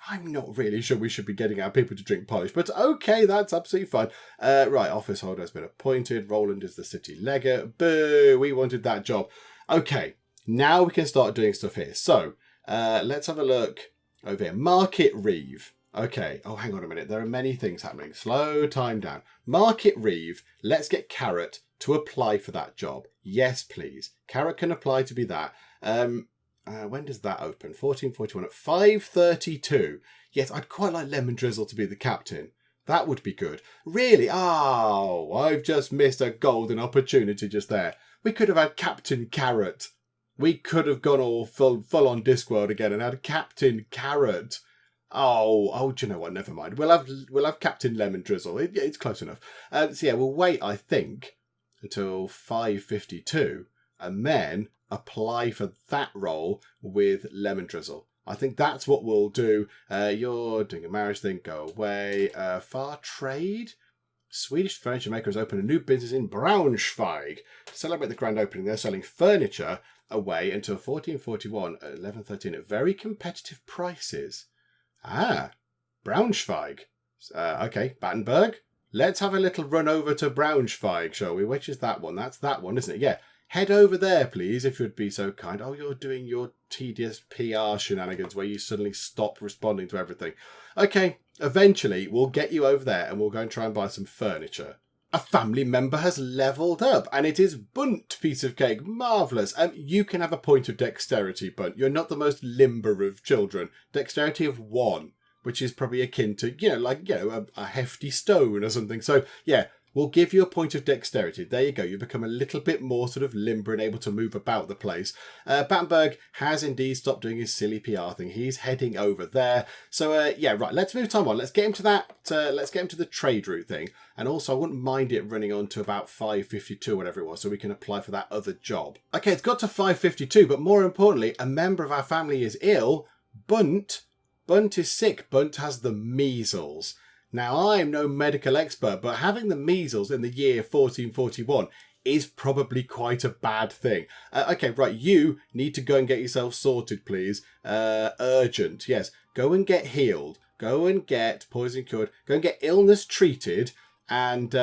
I'm not really sure we should be getting our people to drink polish, but okay, that's absolutely fine. Right, office holder has been appointed. Roland is the city legate. Boo, we wanted that job. Okay, now we can start doing stuff here. So, let's have a look over here. Market Reeve. Okay. Oh, hang on a minute. There are many things happening. Slow time down. Market Reeve. Let's get Carrot to apply for that job. Yes, please. Carrot can apply to be that. When does that open? 1441 at 5:32. Yes, I'd quite like Lemon Drizzle to be the captain. That would be good. Really? Oh, I've just missed a golden opportunity just there. We could have had Captain Carrot. We could have gone all full on Discworld again and had Captain Carrot. Oh, do you know what? Never mind. We'll have Captain Lemon Drizzle. It's close enough. So yeah, we'll wait, I think, until 5:52 and then apply for that role with Lemon Drizzle. I think that's what we'll do. You're doing a marriage thing. Go away. Far trade. Swedish furniture maker has opened a new business in Braunschweig. To celebrate the grand opening, they're selling furniture away until 1441 at 11:13 at very competitive prices. Ah, Braunschweig. Okay, Battenberg. Let's have a little run over to Braunschweig, shall we? Which is that one? That's that one, isn't it? Yeah. Head over there, please, if you'd be so kind. Oh, you're doing your tedious PR shenanigans where you suddenly stop responding to everything. Okay, eventually we'll get you over there and we'll go and try and buy some furniture. A family member has levelled up, and it is Bunt, piece of cake. Marvellous. You can have a point of dexterity, Bunt. You're not the most limber of children. Dexterity of 1, which is probably akin to, a hefty stone or something. So, yeah, we'll give you a point of dexterity. There you go. You become a little bit more sort of limber and able to move about the place. Battenberg has indeed stopped doing his silly PR thing. He's heading over there. So, yeah, right. Let's move time on. Let's get him to that. Let's get him to the trade route thing. And also, I wouldn't mind it running on to about 5:52, whatever it was, so we can apply for that other job. Okay, it's got to 5:52, but more importantly, a member of our family is ill. Bunt is sick. Bunt has the measles. Now, I'm no medical expert, but having the measles in the year 1441 is probably quite a bad thing. Okay, right, you need to go and get yourself sorted, please. Urgent, yes. Go and get healed. Go and get poison cured. Go and get illness treated. And,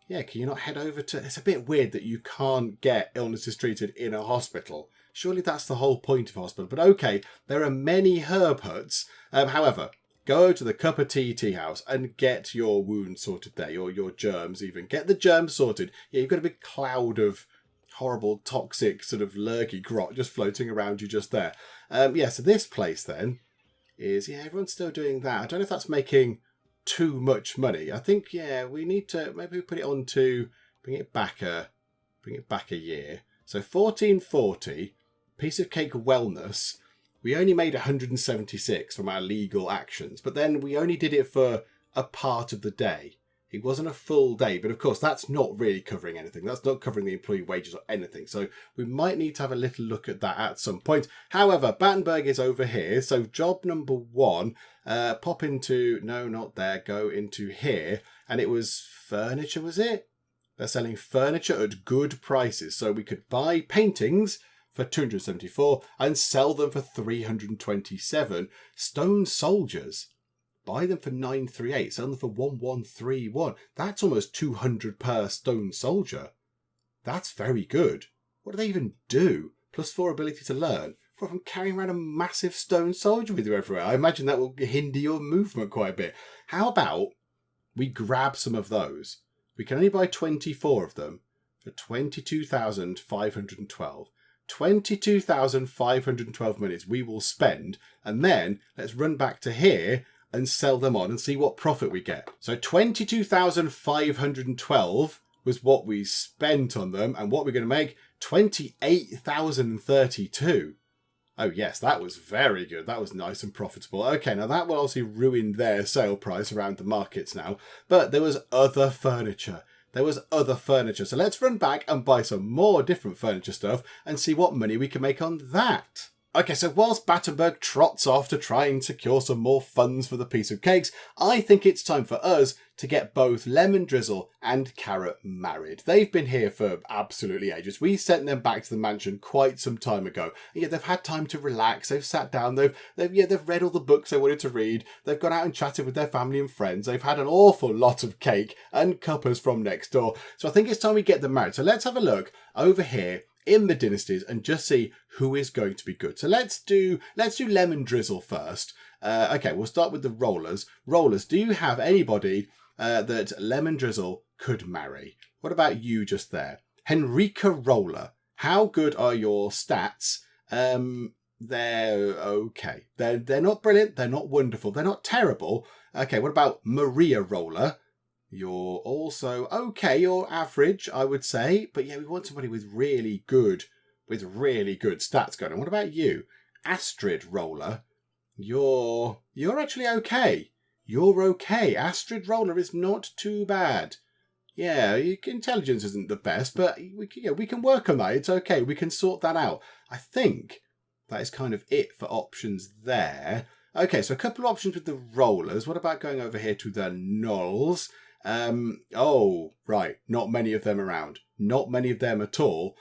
yeah, can you not head over to... It's a bit weird that you can't get illnesses treated in a hospital. Surely that's the whole point of a hospital. But okay, there are many herb huts. However... Go to the Cup of Tea house and get your wounds sorted there, your germs even. Get the germs sorted. Yeah, you've got a big cloud of horrible, toxic, sort of lurgy grot just floating around you just there. Yeah, so this place then is, yeah, everyone's still doing that. I don't know if that's making too much money. I think, yeah, we need to maybe put it on to bring it back a year. So 1440, piece of cake wellness. We only made 176 from our legal actions, but then we only did it for a part of the day. It wasn't a full day, but of course that's not really covering anything. That's not covering the employee wages or anything. So we might need to have a little look at that at some point. However, Battenberg is over here. So job number 1, pop into, no, not there, go into here. And it was furniture, was it? They're selling furniture at good prices. So we could buy paintings for 274 and sell them for 327. Stone soldiers, buy them for 938, sell them for 1131. That's almost 200 per stone soldier. That's very good. What do they even do? +4 ability to learn. From carrying around a massive stone soldier with you everywhere. I imagine that will hinder your movement quite a bit. How about we grab some of those? We can only buy 24 of them for 22,512. 22,512 minutes we will spend, and then let's run back to here and sell them on and see what profit we get. So 22,512 was what we spent on them, and what we're going to make, 28,032. Oh yes, that was very good. That was nice and profitable. Okay, now that will obviously ruin their sale price around the markets now, but there was other furniture. So let's run back and buy some more different furniture stuff and see what money we can make on that. Okay, so whilst Battenberg trots off to try and secure some more funds for the piece of cakes, I think it's time for us to get both Lemon Drizzle and Carrot married. They've been here for absolutely ages. We sent them back to the mansion quite some time ago. And yeah, they've had time to relax. They've sat down. They've read all the books they wanted to read. They've gone out and chatted with their family and friends. They've had an awful lot of cake and cuppers from next door. So I think it's time we get them married. So let's have a look over here in the dynasties and just see who is going to be good. So let's do Lemon Drizzle first. Okay, we'll start with the Rollers. Rollers, do you have anybody that Lemon Drizzle could marry? What about you just there? Henrika Roller, how good are your stats? They're okay. They're not brilliant. They're not wonderful. They're not terrible. Okay, what about Maria Roller? You're also okay, you're average, I would say. But yeah, we want somebody with really good stats going on. What about you? Astrid Roller. You're actually okay. You're okay. Astrid Roller is not too bad. Yeah, your intelligence isn't the best, but we can work on that. It's okay. We can sort that out. I think that is kind of it for options there. Okay, so a couple of options with the Rollers. What about going over here to the Nulls? Oh, right. Not many of them around. Not many of them at all.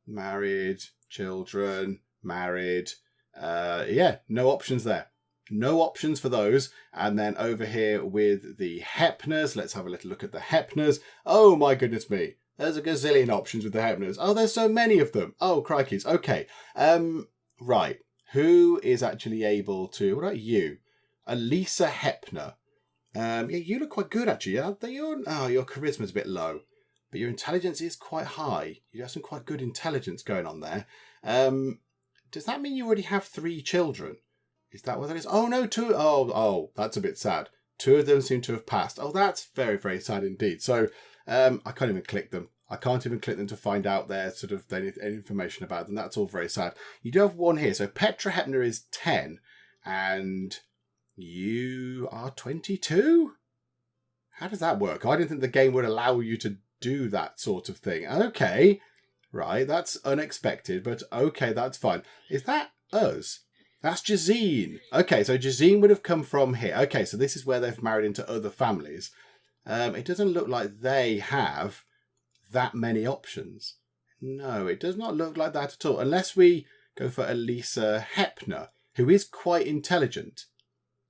Married, children, married. Yeah, no options there. No options for those. And then over here with the Hepners. Let's have a little look at the Hepners. Oh, my goodness me. There's a gazillion options with the Hepners. Oh, there's so many of them. Oh, crikeys. Okay. Right. Who is actually able to... What about you? Elisa Hepner. Yeah, you look quite good, actually. Your charisma's a bit low, but your intelligence is quite high. You have some quite good intelligence going on there. Does that mean you already have 3 children? Is that what that is? Oh, no, 2. Oh, that's a bit sad. 2 of them seem to have passed. Oh, that's very, very sad indeed. So I can't even click them. I can't even click them to find out their sort of any information about them. That's all very sad. You do have 1 here. So Petra Hepner is 10 and... You are 22? How does that work? I didn't think the game would allow you to do that sort of thing. Okay, right, that's unexpected, but okay, that's fine. Is that us? That's Jazine. Okay, so Jazine would have come from here. Okay, so this is where they've married into other families. It doesn't look like they have that many options. No, it does not look like that at all, unless we go for Elisa Hepner, who is quite intelligent.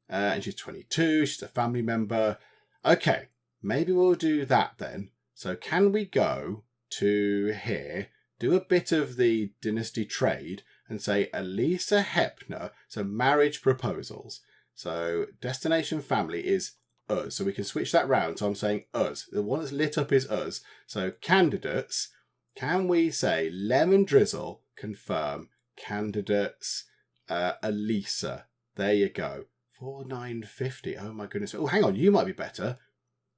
And she's 22, she's a family member. Okay, maybe we'll do that then. So can we go to here, do a bit of the dynasty trade and say Elisa Hepner, so marriage proposals. So destination family is us. So we can switch that round. So I'm saying us. The one that's lit up is us. So candidates, can we say Lemon Drizzle, confirm, candidates, Elisa. There you go. 4950. Oh my goodness. Oh, hang on. You might be better.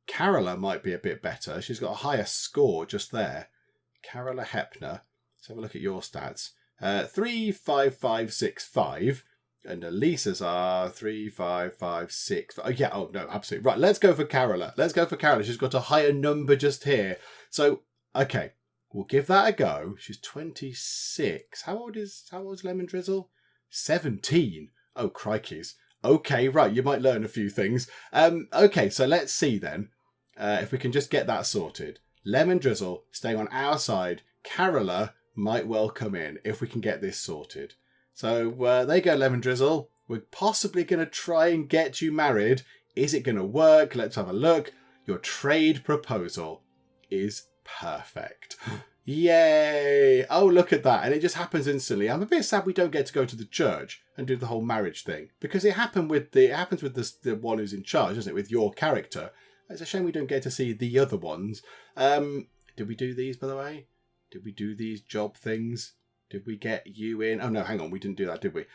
Carola might be a bit better. She's got a higher score just there. Carola Hepner. Let's have a look at your stats. 35565. And Elisa's are 3, 5, 5, 6. Oh, yeah. Oh, no, absolutely. Right, let's go for Carola. Let's go for Carola. She's got a higher number just here. So, okay, we'll give that a go. She's 26. How old is Lemon Drizzle? 17. Oh, crikeys. Okay, right, you might learn a few things. Okay, so let's see then if we can just get that sorted. Lemon Drizzle staying on our side. Carola might well come in if we can get this sorted. So there you go, Lemon Drizzle. We're possibly going to try and get you married. Is it going to work? Let's have a look. Your trade proposal is perfect. Yay! Oh, look at that. And it just happens instantly. I'm a bit sad we don't get to go to the church and do the whole marriage thing. Because it happens with the one who's in charge, doesn't it? With your character. It's a shame we don't get to see the other ones. Did we do these, by the way? Did we do these job things? Did we get you in? Oh, no, hang on. We didn't do that, did we?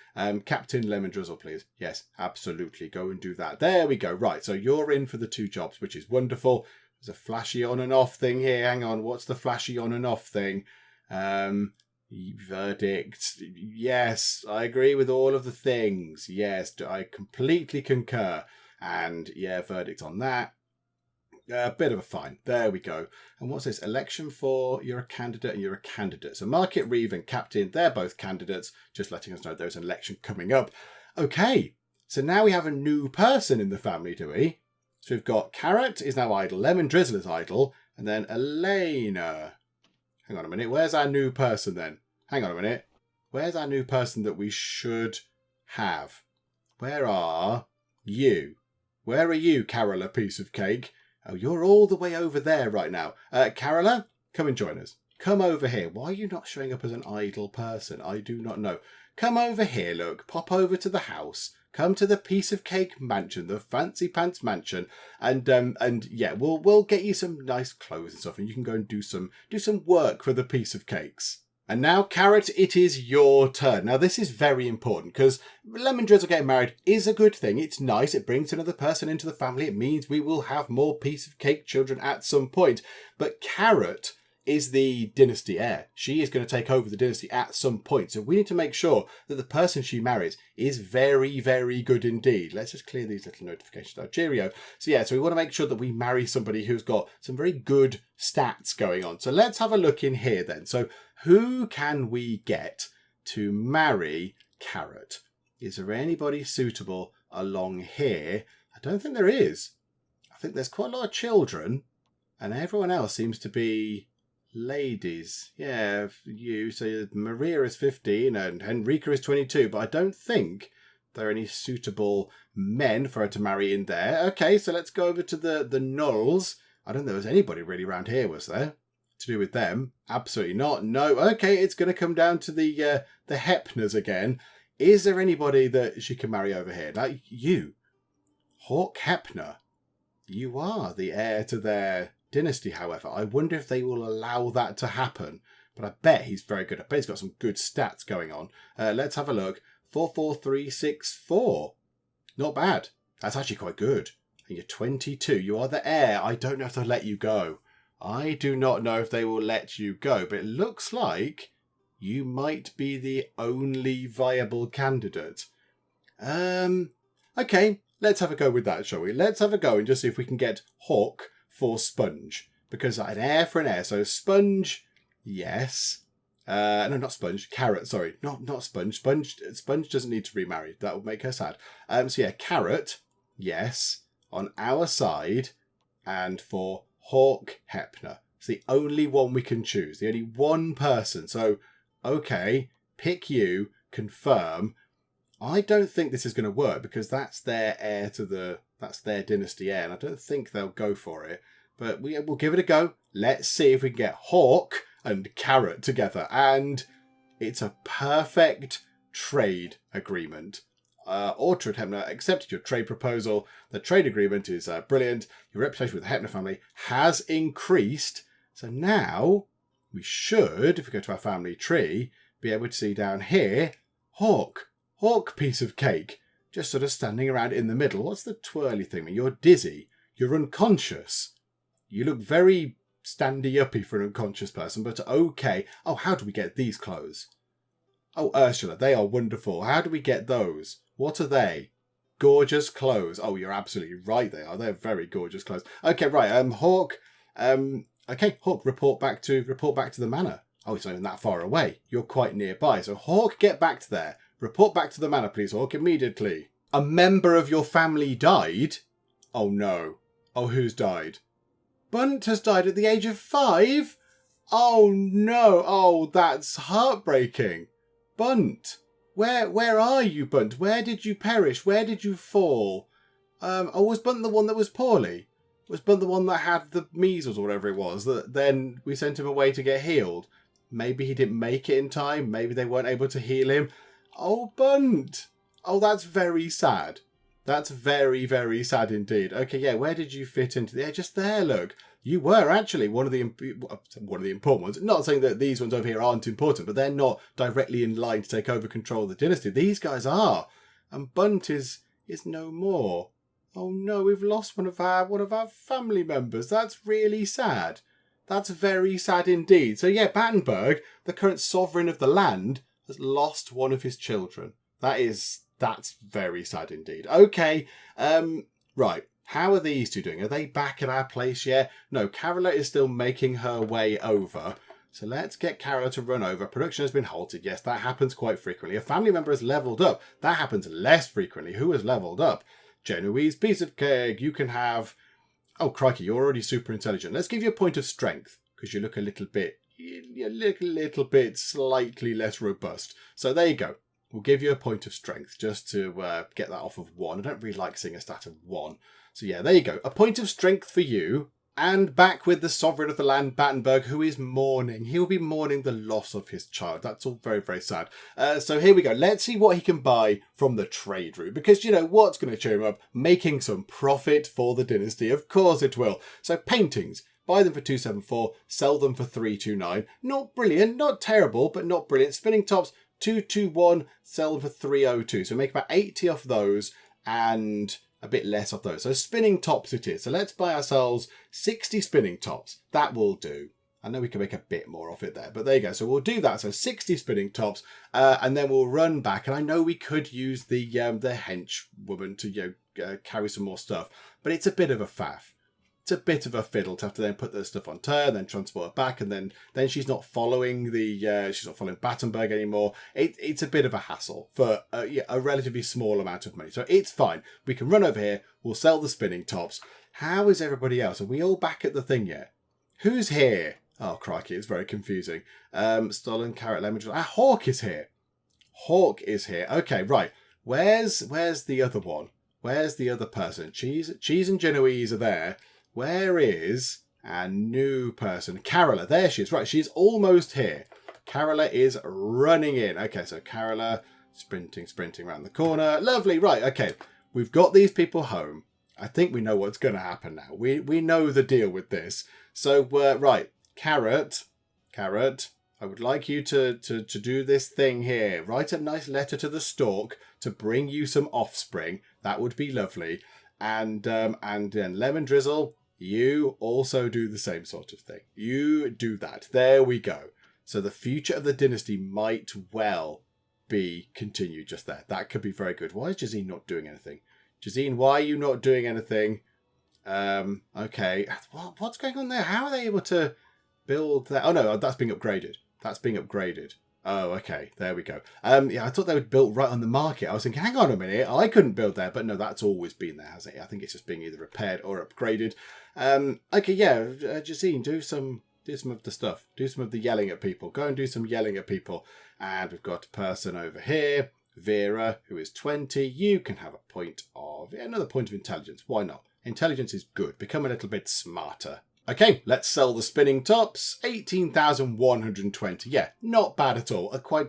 Captain Lemon Drizzle, please. Yes, absolutely. Go and do that. There we go. Right, so you're in for the 2 jobs, which is wonderful. There's a flashy on and off thing here. Hang on. What's the flashy on and off thing? Verdict. Yes, I agree with all of the things. Yes, I completely concur. And, yeah, verdict on that. A bit of a fine. There we go. And what's this? Election for, you're a candidate and you're a candidate. So Market Reeve and Captain, they're both candidates, just letting us know there's an election coming up. Okay, so now we have a new person in the family, do we? So we've got Carrot is now idle, Lemon Drizzle is idle, and then Elena. Hang on a minute, where's our new person then? Hang on a minute. Where's our new person that we should have? Where are you? Where are you, Carola, piece of cake? Oh, you're all the way over there right now. Carola, come and join us. Come over here. Why are you not showing up as an idle person? I do not know. Come over here, look. Pop over to the house. Come to the piece of cake mansion, the fancy pants mansion, and yeah, we'll get you some nice clothes and stuff, and you can go and do some work for the piece of cakes. And now, Carrot, it is your turn. Now, this is very important because Lemon Drizzle getting married is a good thing. It's nice. It brings another person into the family. It means we will have more piece of cake children at some point. But Carrot is the dynasty heir. She is going to take over the dynasty at some point. So we need to make sure that the person she marries is very, very good indeed. Let's just clear these little notifications out. Cheerio. So yeah, so we want to make sure that we marry somebody who's got some very good stats going on. So let's have a look in here then. So who can we get to marry Carrot? Is there anybody suitable along here? I don't think there is. I think there's quite a lot of children and everyone else seems to be ladies. Yeah, you. So Maria is 15 and Henrika is 22, but I don't think there are any suitable men for her to marry in there. Okay, so let's go over to the Nulls. I don't think there was anybody really around here, was there? To do with them? Absolutely not. No. Okay, it's going to come down to the Hepners again. Is there anybody that she can marry over here? Like you, Hawk Hepner. You are the heir to their dynasty, however. I wonder if they will allow that to happen. But I bet he's very good. I bet he's got some good stats going on. Let's have a look. 44364. Not bad. That's actually quite good. And you're 22. You are the heir. I don't know if they'll let you go. I do not know if they will let you go. But it looks like you might be the only viable candidate. Okay. Let's have a go with that, shall we? Let's have a go and just see if we can get Hawk for Sponge. Because an heir for an heir. So Sponge, yes. No, not Sponge. Carrot, sorry. Not Sponge. Sponge doesn't need to remarry. That would make her sad. So yeah, Carrot, yes. On our side. And for Hawk Hepner. It's the only one we can choose. The only one person. So, okay. Pick you. Confirm. I don't think this is going to work because that's their heir to that's their dynasty heir, and I don't think they'll go for it. But we'll give it a go. Let's see if we can get Hawk and Carrot together. And it's a perfect trade agreement. Orchard Hepner accepted your trade proposal. The trade agreement is brilliant. Your reputation with the Hepner family has increased. So now we should, if we go to our family tree, be able to see down here, Hawk piece of cake, just sort of standing around in the middle. What's the twirly thing? You're dizzy. You're unconscious. You look very standy-uppy for an unconscious person, but okay. Oh, how do we get these clothes? Oh, Ursula, they are wonderful. How do we get those? What are they? Gorgeous clothes. Oh, you're absolutely right. They are. They're very gorgeous clothes. Okay, right. Hawk. Okay, Hawk. Report back to the manor. Oh, it's not even that far away. You're quite nearby. So Hawk, get back to there. Report back to the manor, please, Hawk, immediately. A member of your family died? Oh no. Oh, who's died? Bunt has died at the age of 5? Oh no. Oh, that's heartbreaking. Bunt. Where are you, Bunt? Where did you perish? Where did you fall? Oh, was Bunt the one that was poorly? Was Bunt the one that had the measles or whatever it was? That then we sent him away to get healed? Maybe he didn't make it in time. Maybe they weren't able to heal him. Oh, Bunt. Oh, that's very sad. That's very, very sad indeed. Okay, yeah, where did you fit into? Yeah, just there, look. You were actually one of the important ones. Not saying that these ones over here aren't important, but they're not directly in line to take over control of the dynasty. These guys are. And Bunt is no more. Oh no, we've lost one of our family members. That's really sad. That's very sad indeed. So yeah, Battenberg, the current sovereign of the land, has lost one of his children. That's very sad indeed. Okay, right. How are these two doing? Are they back at our place yet? No, Carola is still making her way over. So let's get Carola to run over. Production has been halted. Yes, that happens quite frequently. A family member has leveled up. That happens less frequently. Who has leveled up? Genoese piece of cake. You can have... Oh, crikey, you're already super intelligent. Let's give you a point of strength because you look a little bit slightly less robust. So there you go. We'll give you a point of strength just to get that off of 1. I don't really like seeing a stat of 1. So yeah, there you go. A point of strength for you. And back with the sovereign of the land, Battenberg, who is mourning. He will be mourning the loss of his child. That's all very, very sad. So here we go. Let's see what he can buy from the trade route. Because, you know, what's going to cheer him up? Making some profit for the dynasty. Of course it will. So paintings. Buy them for 274. Sell them for 329. Not brilliant. Not terrible, but not brilliant. Spinning tops, 221. Sell them for 302. So make about 80 off those and a bit less of those. So spinning tops it is. So let's buy ourselves 60 spinning tops. That will do. I know we can make a bit more off it there, but there you go. So we'll do that. So 60 spinning tops, and then we'll run back. And I know we could use the hench woman to carry some more stuff, but it's a bit of a faff. It's a bit of a fiddle to have to then put the stuff onto her, then transport her back, and then she's not following she's not following Battenberg anymore. It's a bit of a hassle for a relatively small amount of money. So it's fine. We can run over here. We'll sell the spinning tops. How is everybody else? Are we all back at the thing yet? Who's here? Oh crikey, it's very confusing. Stolen carrot lemon. Hawk is here. Hawk is here. Okay, right. Where's the other one? Where's the other person? Cheese and Genoese are there. Where is our new person? Carola. There she is. Right, she's almost here. Carola is running in. Okay, so Carola sprinting around the corner. Lovely. Right, okay. We've got these people home. I think we know what's going to happen now. We know the deal with this. So, right. Carrot. I would like you to do this thing here. Write a nice letter to the stork to bring you some offspring. That would be lovely. And then Lemon Drizzle, you also do the same sort of thing. You do that. There we go. So the future of the dynasty might well be continued just there. That could be very good. Why is Jazine not doing anything? Jazine, why are you not doing anything? Okay. What's going on there? How are they able to build that? Oh, no, that's being upgraded. That's being upgraded. Oh, okay. There we go. Yeah, I thought they were built right on the market. I was thinking, hang on a minute, I couldn't build there. But no, that's always been there, hasn't it? I think it's just being either repaired or upgraded. Okay, yeah, Jazine, do some of the stuff. Do some of the yelling at people. Go and do some yelling at people. And we've got a person over here, Vera, who is 20. You can have another point of intelligence. Why not? Intelligence is good. Become a little bit smarter. Okay, let's sell the spinning tops. 18,120. Yeah, not bad at all. A quite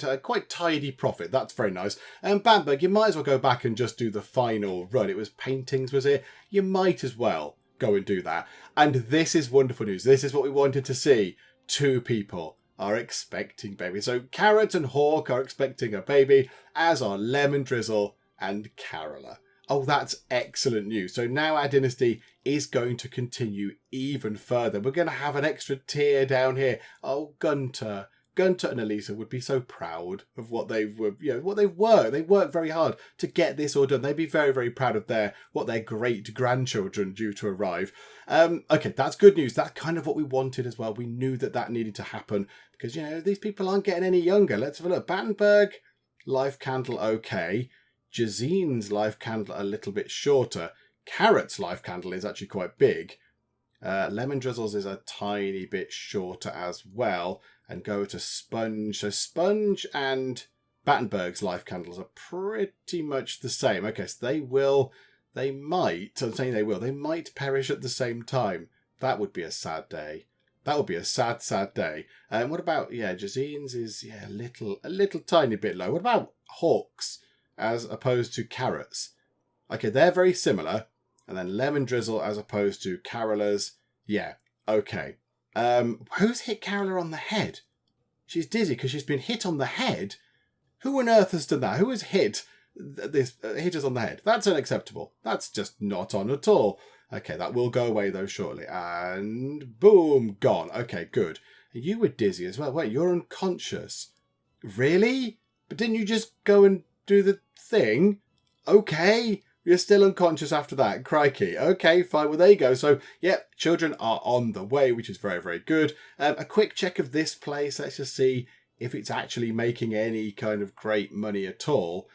tidy profit. That's very nice. And Bamberg, you might as well go back and just do the final run. It was paintings, was it? You might as well go and do that. And this is wonderful news. This is what we wanted to see. 2 people are expecting baby. So Carrot and Hawk are expecting a baby, as are Lemon Drizzle and Carola. Oh, that's excellent news. So now our dynasty is going to continue even further. We're going to have an extra tier down here. Oh, Gunter. Gunter and Elisa would be so proud of what they've worked. They worked very hard to get this all done. They'd be very, very proud of their great grandchildren due to arrive. Okay, that's good news. That's kind of what we wanted as well. We knew that needed to happen because, these people aren't getting any younger. Let's have a look. Battenberg, life candle, okay. Jazine's life candle a little bit shorter. Carrot's life candle is actually quite big. Lemon Drizzle's is a tiny bit shorter as well. And go to Sponge. So Sponge and Battenberg's life candles are pretty much the same. Okay, so they might perish at the same time. That would be a sad day. That would be a sad, sad day. And what about, Jazine's is a little tiny bit low. What about Hawks as opposed to Carrots? Okay, they're very similar. And then Lemon Drizzle as opposed to Carola's. Yeah, okay. Who's hit Carola on the head? She's dizzy because she's been hit on the head. Who on earth has done that? Who has hit us on the head? That's unacceptable. That's just not on at all. Okay, that will go away though shortly. And boom, gone. Okay, good. You were dizzy as well. Wait, you're unconscious. Really? But didn't you just go and do the thing? Okay. You're still unconscious after that. Crikey. Okay, fine. Well, there you go. So, children are on the way, which is very, very good. A quick check of this place. Let's just see if it's actually making any kind of great money at all.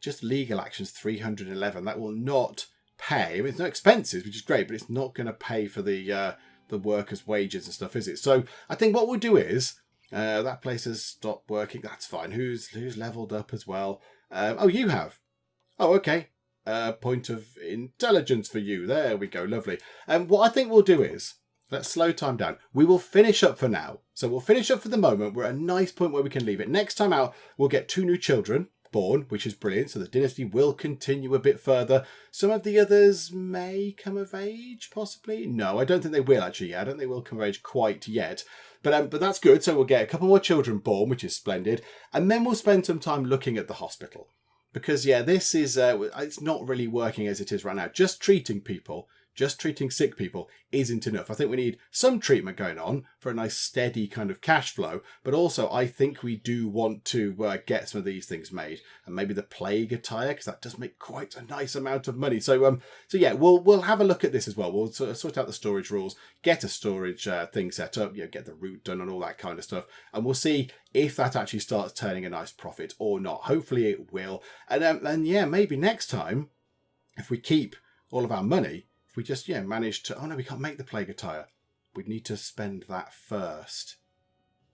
Just legal actions, 311. That will not pay. I mean, it's no expenses, which is great, but it's not going to pay for the workers' wages and stuff, is it? So, I think what we'll do is, that place has stopped working. That's fine. Who's leveled up as well? Oh, you have. Oh, okay. Point of intelligence for you. There we go. Lovely. And what I think we'll do is, let's slow time down. We will finish up for now. So we'll finish up for the moment. We're at a nice point where we can leave it. Next time out, we'll get 2 new children born, which is brilliant. So the dynasty will continue a bit further. Some of the others may come of age, possibly. No, I don't think they will actually. I don't think they will come of age quite yet. But that's good. So we'll get a couple more children born, which is splendid. And then we'll spend some time looking at the hospital. Because, this is, it's not really working as it is right now. Just treating sick people isn't enough. I think we need some treatment going on for a nice steady kind of cash flow. But also, I think we do want to get some of these things made. And maybe the plague attire, because that does make quite a nice amount of money. So we'll have a look at this as well. We'll sort out the storage rules, get a storage thing set up, get the route done and all that kind of stuff. And we'll see if that actually starts turning a nice profit or not. Hopefully it will. And maybe next time, if we keep all of our money, if we just, manage to... Oh, no, we can't make the plague attire. We'd need to spend that first.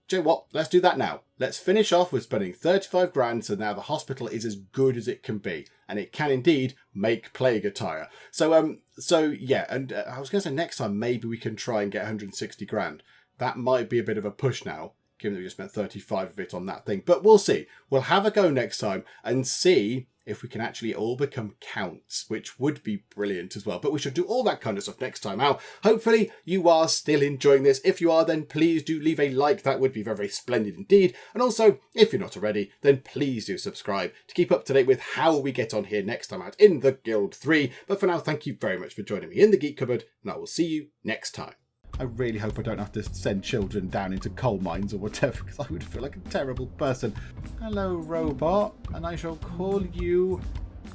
Do you know what? Let's do that now. Let's finish off with spending 35 grand, so now the hospital is as good as it can be. And it can indeed make plague attire. So I was going to say next time, maybe we can try and get 160 grand. That might be a bit of a push now, given that we just spent 35 of it on that thing. But we'll see. We'll have a go next time and see if we can actually all become counts, which would be brilliant as well. But we should do all that kind of stuff next time out. Hopefully you are still enjoying this. If you are, then please do leave a like. That would be very, very splendid indeed. And also, if you're not already, then please do subscribe to keep up to date with how we get on here next time out in the Guild 3. But for now, thank you very much for joining me in the Geek Cupboard, and I will see you next time. I really hope I don't have to send children down into coal mines or whatever, because I would feel like a terrible person. Hello, robot, and I shall call you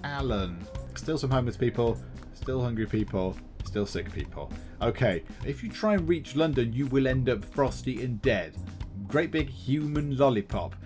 Alan. Still some homeless people, still hungry people, still sick people. Okay, if you try and reach London, you will end up frosty and dead. Great big human lollipop.